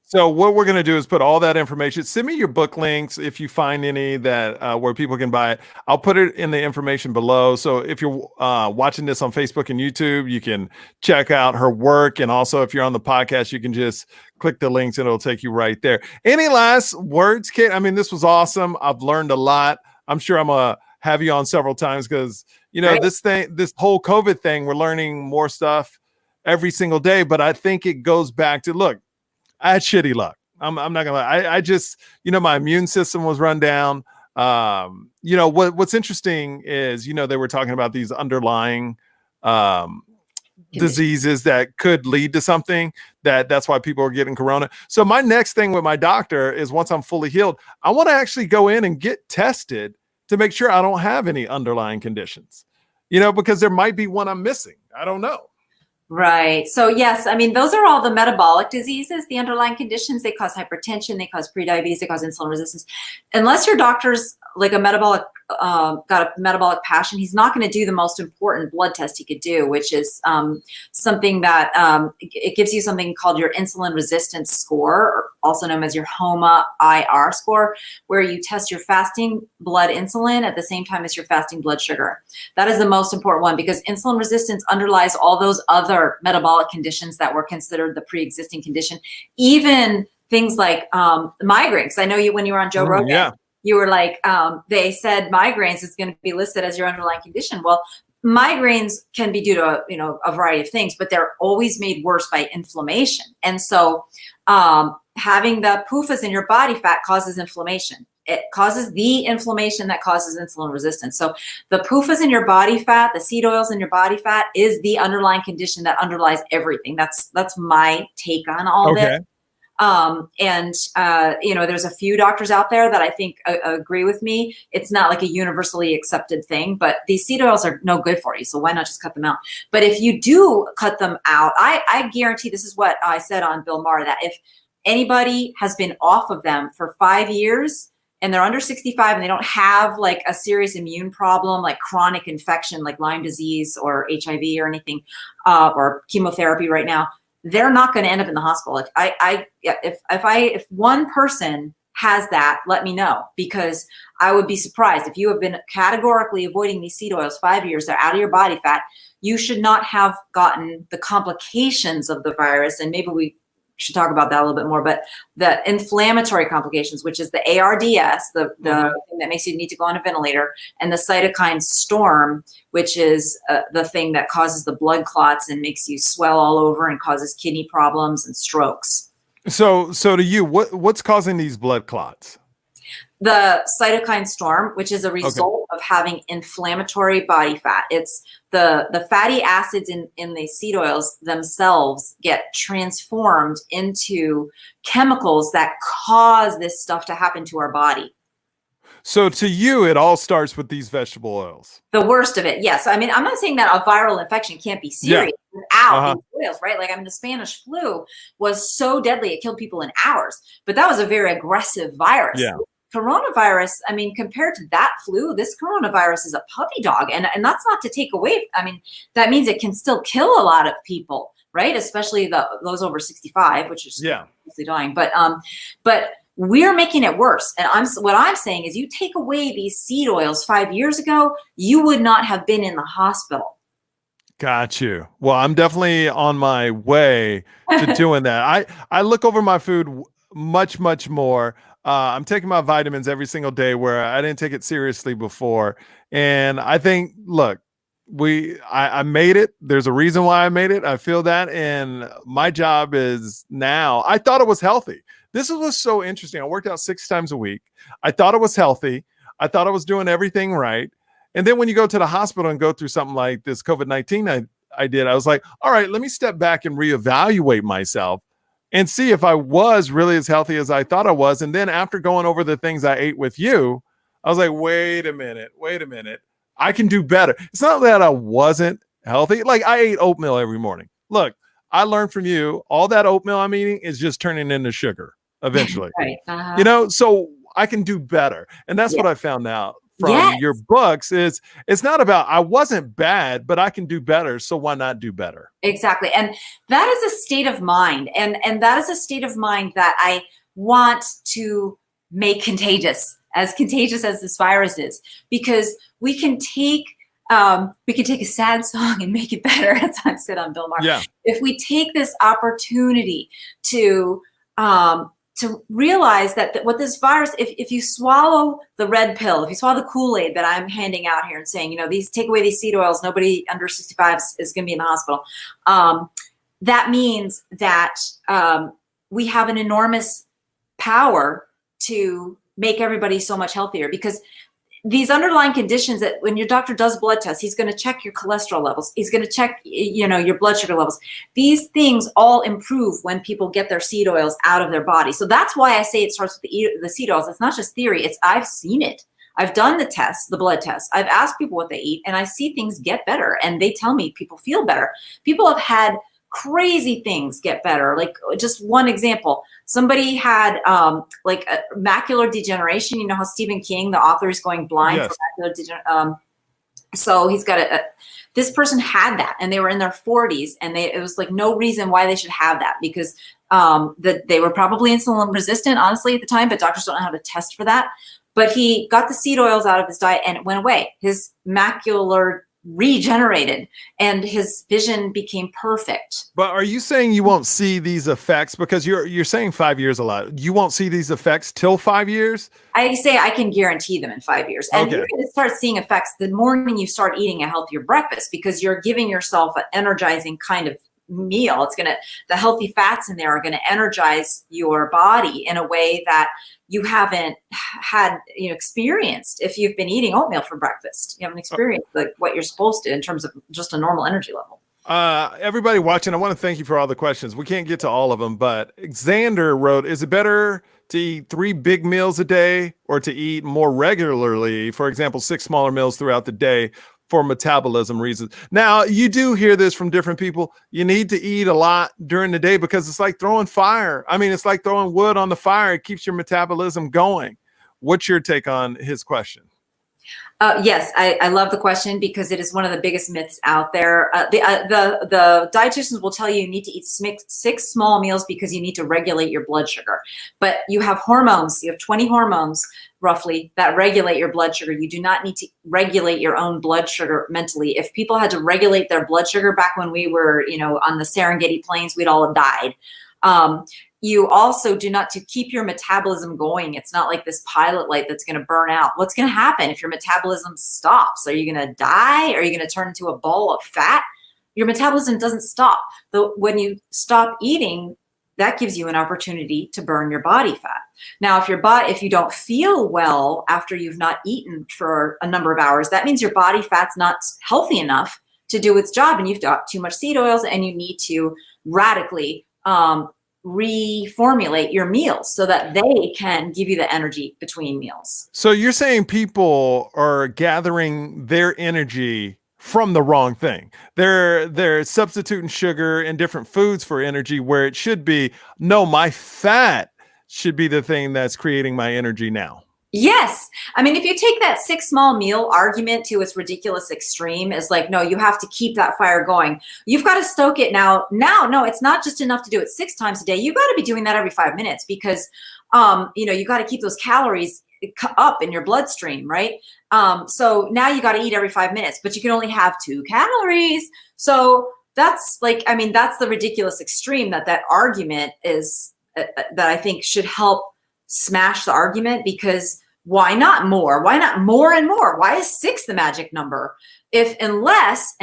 So what we're going to do is put all that information. Send me your book links if you find any that where people can buy it. I'll put it in the information below. So if you're watching this on Facebook and YouTube, you can check out her work. And also if you're on the podcast, you can just click the links and it'll take you right there. Any last words, Cate? I mean, this was awesome. I've learned a lot. I'm sure I'm going to have you on several times because, this whole COVID thing, we're learning more stuff every single day. But I think it goes back to, look, I had shitty luck. I'm not gonna lie. I just, my immune system was run down. What's interesting is, they were talking about these underlying diseases that could lead to something that's why people are getting corona. So my next thing with my doctor is once I'm fully healed, I want to actually go in and get tested to make sure I don't have any underlying conditions, because there might be one I'm missing. I don't know. Right. So yes, I mean, those are all the metabolic diseases, the underlying conditions. They cause hypertension, they cause prediabetes, they cause insulin resistance. Unless your doctor's like got a metabolic passion, he's not going to do the most important blood test he could do, which is something that it gives you something called your insulin resistance score, also known as your HOMA-IR score, where you test your fasting blood insulin at the same time as your fasting blood sugar. That is the most important one because insulin resistance underlies all those other metabolic conditions that were considered the pre-existing condition, even things like migraines. I know you, when you were on Joe Rogan, you were like, they said migraines is going to be listed as your underlying condition. Well, migraines can be due to, a variety of things, but they're always made worse by inflammation. And so having the PUFAs in your body fat causes inflammation. It causes the inflammation that causes insulin resistance. So the PUFAs in your body fat, the seed oils in your body fat is the underlying condition that underlies everything. That's my take on all this. There's a few doctors out there that I think agree with me. It's not like a universally accepted thing, but these seed oils are no good for you. So why not just cut them out? But if you do cut them out, I guarantee, this is what I said on Bill Maher, that if anybody has been off of them for 5 years and they're under 65 and they don't have like a serious immune problem, like chronic infection, like Lyme disease or HIV or anything, or chemotherapy right now, they're not going to end up in the hospital. If one person has that, let me know, because I would be surprised if you have been categorically avoiding these seed oils 5 years, they're out of your body fat. You should not have gotten the complications of the virus. And maybe we should talk about that a little bit more, but the inflammatory complications, which is the ARDS, the thing that makes you need to go on a ventilator, and the cytokine storm, which is the thing that causes the blood clots and makes you swell all over and causes kidney problems and strokes. So to you, what's causing these blood clots? The cytokine storm, which is a result of having inflammatory body fat. It's the fatty acids in the seed oils themselves get transformed into chemicals that cause this stuff to happen to our body. So to you, it all starts with these vegetable oils. The worst of it, yes. I mean, I'm not saying that a viral infection can't be serious without these oils, right? Like, I mean, the Spanish flu was so deadly, it killed people in hours, but that was a very aggressive virus. Yeah. Coronavirus, I mean, compared to that flu, this coronavirus is a puppy dog. And that's not to take away. I mean, that means it can still kill a lot of people, right? Especially those over 65, which is mostly dying. But we're making it worse. And what I'm saying is, you take away these seed oils 5 years ago, you would not have been in the hospital. Got you. Well, I'm definitely on my way to doing that. I look over my food much, much more. I'm taking my vitamins every single day, where I didn't take it seriously before. And I think, look, I made it. There's a reason why I made it. I feel that. And my job is now, I thought it was healthy. This was so interesting. I worked out 6 times a week. I thought it was healthy. I thought I was doing everything right. And then when you go to the hospital and go through something like this COVID-19 I did, I was like, all right, let me step back and reevaluate myself and see if I was really as healthy as I thought I was. And then after going over the things I ate with you, I was like, wait a minute. I can do better. It's not that I wasn't healthy. Like, I ate oatmeal every morning. Look, I learned from you, all that oatmeal I'm eating is just turning into sugar eventually. Right. So I can do better. And that's what I found out from your books is, it's not about, I wasn't bad, but I can do better. So why not do better? Exactly. And that is a state of mind. And that is a state of mind that I want to make contagious as this virus is, because we can take a sad song and make it better. As I said on Bill Maher. Yeah. If we take this opportunity to realize that what this virus, if you swallow the red pill, if you swallow the Kool-Aid that I'm handing out here and saying, take away these seed oils, nobody under 65 is going to be in the hospital. That means that we have an enormous power to make everybody so much healthier, because these underlying conditions that when your doctor does blood tests, he's going to check your cholesterol levels. He's going to check, your blood sugar levels. These things all improve when people get their seed oils out of their body. So that's why I say it starts with the seed oils. It's not just theory. I've seen it. I've done the tests, the blood tests. I've asked people what they eat, and I see things get better, and they tell me people feel better. People have had crazy things get better. Like, just one example, somebody had like a macular degeneration. You know how Stephen King, the author, is going blind for macular degeneration. So he's got this person had that, and they were in their 40s, and it was like no reason why they should have that, because they were probably insulin resistant, honestly, at the time, but doctors don't know how to test for that. But he got the seed oils out of his diet, and it went away. His macular regenerated and his vision became perfect. But are you saying you won't see these effects, because you're saying 5 years a lot? You won't see these effects till 5 years? I say I can guarantee them in 5 years. And you're going to start seeing effects the morning you start eating a healthier breakfast, because you're giving yourself an energizing kind of meal. The healthy fats in there are going to energize your body in a way that you haven't had, experienced if you've been eating oatmeal for breakfast. You haven't experienced like what you're supposed to in terms of just a normal energy level. Everybody watching, I want to thank you for all the questions. We can't get to all of them, but Xander wrote, is it better to eat 3 big meals a day or to eat more regularly? For example, 6 smaller meals throughout the day for metabolism reasons. Now, you do hear this from different people. You need to eat a lot during the day because it's like throwing fire. I mean, it's like throwing wood on the fire. It keeps your metabolism going. What's your take on his question? Yes, I love the question because it is one of the biggest myths out there. The dietitians will tell you need to eat 6 small meals because you need to regulate your blood sugar. But you have hormones. You have 20 hormones roughly that regulate your blood sugar. You do not need to regulate your own blood sugar mentally. If people had to regulate their blood sugar back when we were, on the Serengeti plains, we'd all have died. You also do not to keep your metabolism going. It's not like this pilot light that's going to burn out. What's going to happen if your metabolism stops? Are you going to die? Are you going to turn into a ball of fat? Your metabolism doesn't stop. When you stop eating, that gives you an opportunity to burn your body fat. Now, if you don't feel well after you've not eaten for a number of hours, that means your body fat's not healthy enough to do its job, and you've got too much seed oils, and you need to radically reformulate your meals so that they can give you the energy between meals. So you're saying people are gathering their energy from the wrong thing. They're substituting sugar and different foods for energy where it should be, no, my fat should be the thing that's creating my energy now. Yes. I mean, if you take that 6 small meal argument to its ridiculous extreme, is like, no, you have to keep that fire going. You've got to stoke it now. No, it's not just enough to do it 6 times a day. You got to be doing that every 5 minutes because, you got to keep those calories up in your bloodstream, right? So now you got to eat every 5 minutes, but you can only have 2 calories. So that's that's the ridiculous extreme that argument is, that I think should help smash the argument, because why not more? Why not more and more? Why is 6 the magic number? Unless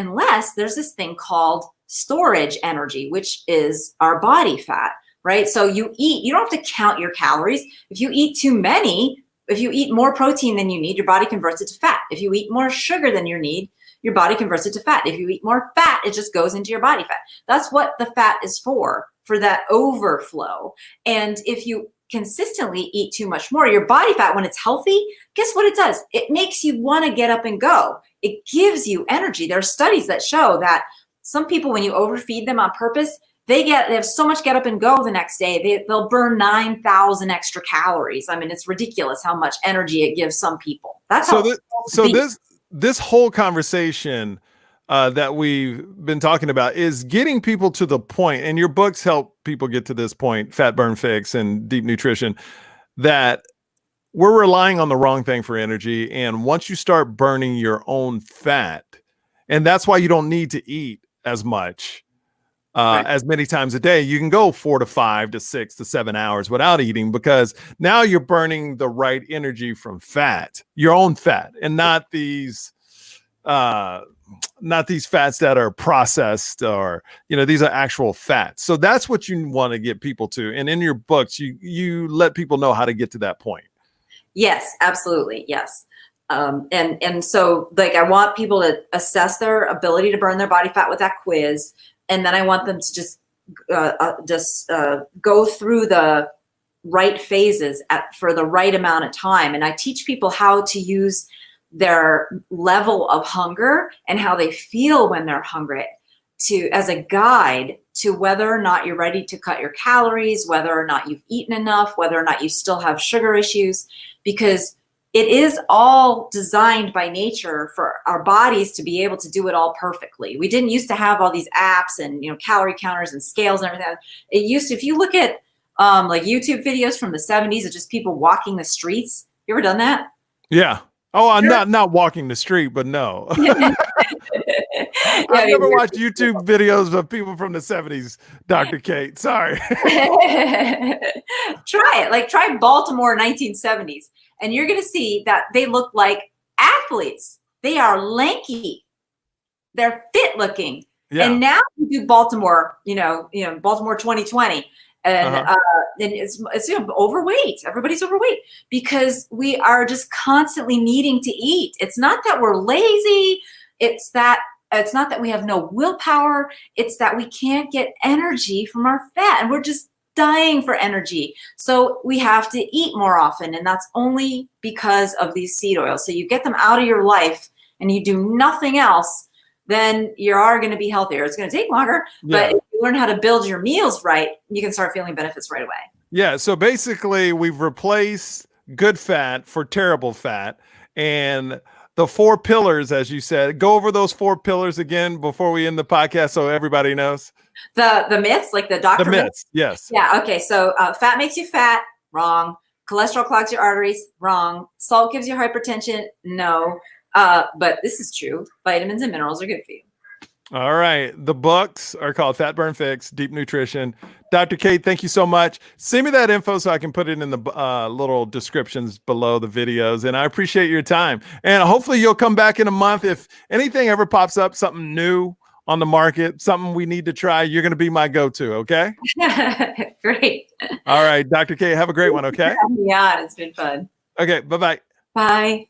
there's this thing called storage energy, which is our body fat, right? So you don't have to count your calories. If you eat too many, if you eat more protein than you need, your body converts it to fat. If you eat more sugar than you need, your body converts it to fat. If you eat more fat, it just goes into your body fat. That's what the fat is for that overflow. And if you consistently eat too much more, your body fat, when it's healthy, guess what it does? It makes you want to get up and go. It gives you energy. There are studies that show that some people, when you overfeed them on purpose, they have so much get up and go the next day. They'll burn 9,000 extra calories. I mean, it's ridiculous how much energy it gives some people. That's this whole conversation that we've been talking about is getting people to the point, and your books help people get to this point, Fat Burn Fix and Deep Nutrition, that we're relying on the wrong thing for energy. And once you start burning your own fat, and that's why you don't need to eat as much, as many times a day, you can go 4 to 5 to 6 to 7 hours without eating, because now you're burning the right energy from fat, your own fat, and not these fats that are processed, or these are actual fats. So that's what you want to get people to, and in your books you let people know how to get to that point. Yes, absolutely. Yes. And so, like, I want people to assess their ability to burn their body fat with that quiz, and then I want them to just go through the right phases for the right amount of time. And I teach people how to use their level of hunger and how they feel when they're hungry as a guide to whether or not you're ready to cut your calories, whether or not you've eaten enough, whether or not you still have sugar issues, because it is all designed by nature for our bodies to be able to do it all perfectly. We didn't used to have all these apps and calorie counters and scales and everything. It used to, if you look at like YouTube videos from the 70s of just people walking the streets, you ever done that? Yeah. Oh, I'm not walking the street, but no. I've never watched YouTube videos of people from the 70s, Dr. Cate. Sorry. Try it. Like, try Baltimore 1970s, and you're going to see that they look like athletes. They are lanky. They're fit looking. Yeah. And now you do Baltimore, Baltimore 2020. And it's overweight. Everybody's overweight because we are just constantly needing to eat. It's not that we're lazy. It's that it's not that we have no willpower. It's that we can't get energy from our fat, and we're just dying for energy. So we have to eat more often, and that's only because of these seed oils. So you get them out of your life and you do nothing else, then you are going to be healthier. It's going to take longer, but if you learn how to build your meals right, you can start feeling benefits right away. Yeah. So basically, we've replaced good fat for terrible fat. And the 4 pillars, as you said, go over those 4 pillars again before we end the podcast so everybody knows. The myths, like the doctor myths, yes. Yeah, okay. So fat makes you fat, wrong. Cholesterol clogs your arteries, wrong. Salt gives you hypertension, no. But this is true. Vitamins and minerals are good for you. All right. The books are called Fat Burn Fix, Deep Nutrition. Dr. Cate, thank you so much. Send me that info so I can put it in the little descriptions below the videos. And I appreciate your time. And hopefully you'll come back in a month. If anything ever pops up, something new on the market, something we need to try, you're going to be my go-to, okay? Great. All right. Dr. Cate, have a great one, okay? Yeah, it's been fun. Okay. Bye-bye. Bye.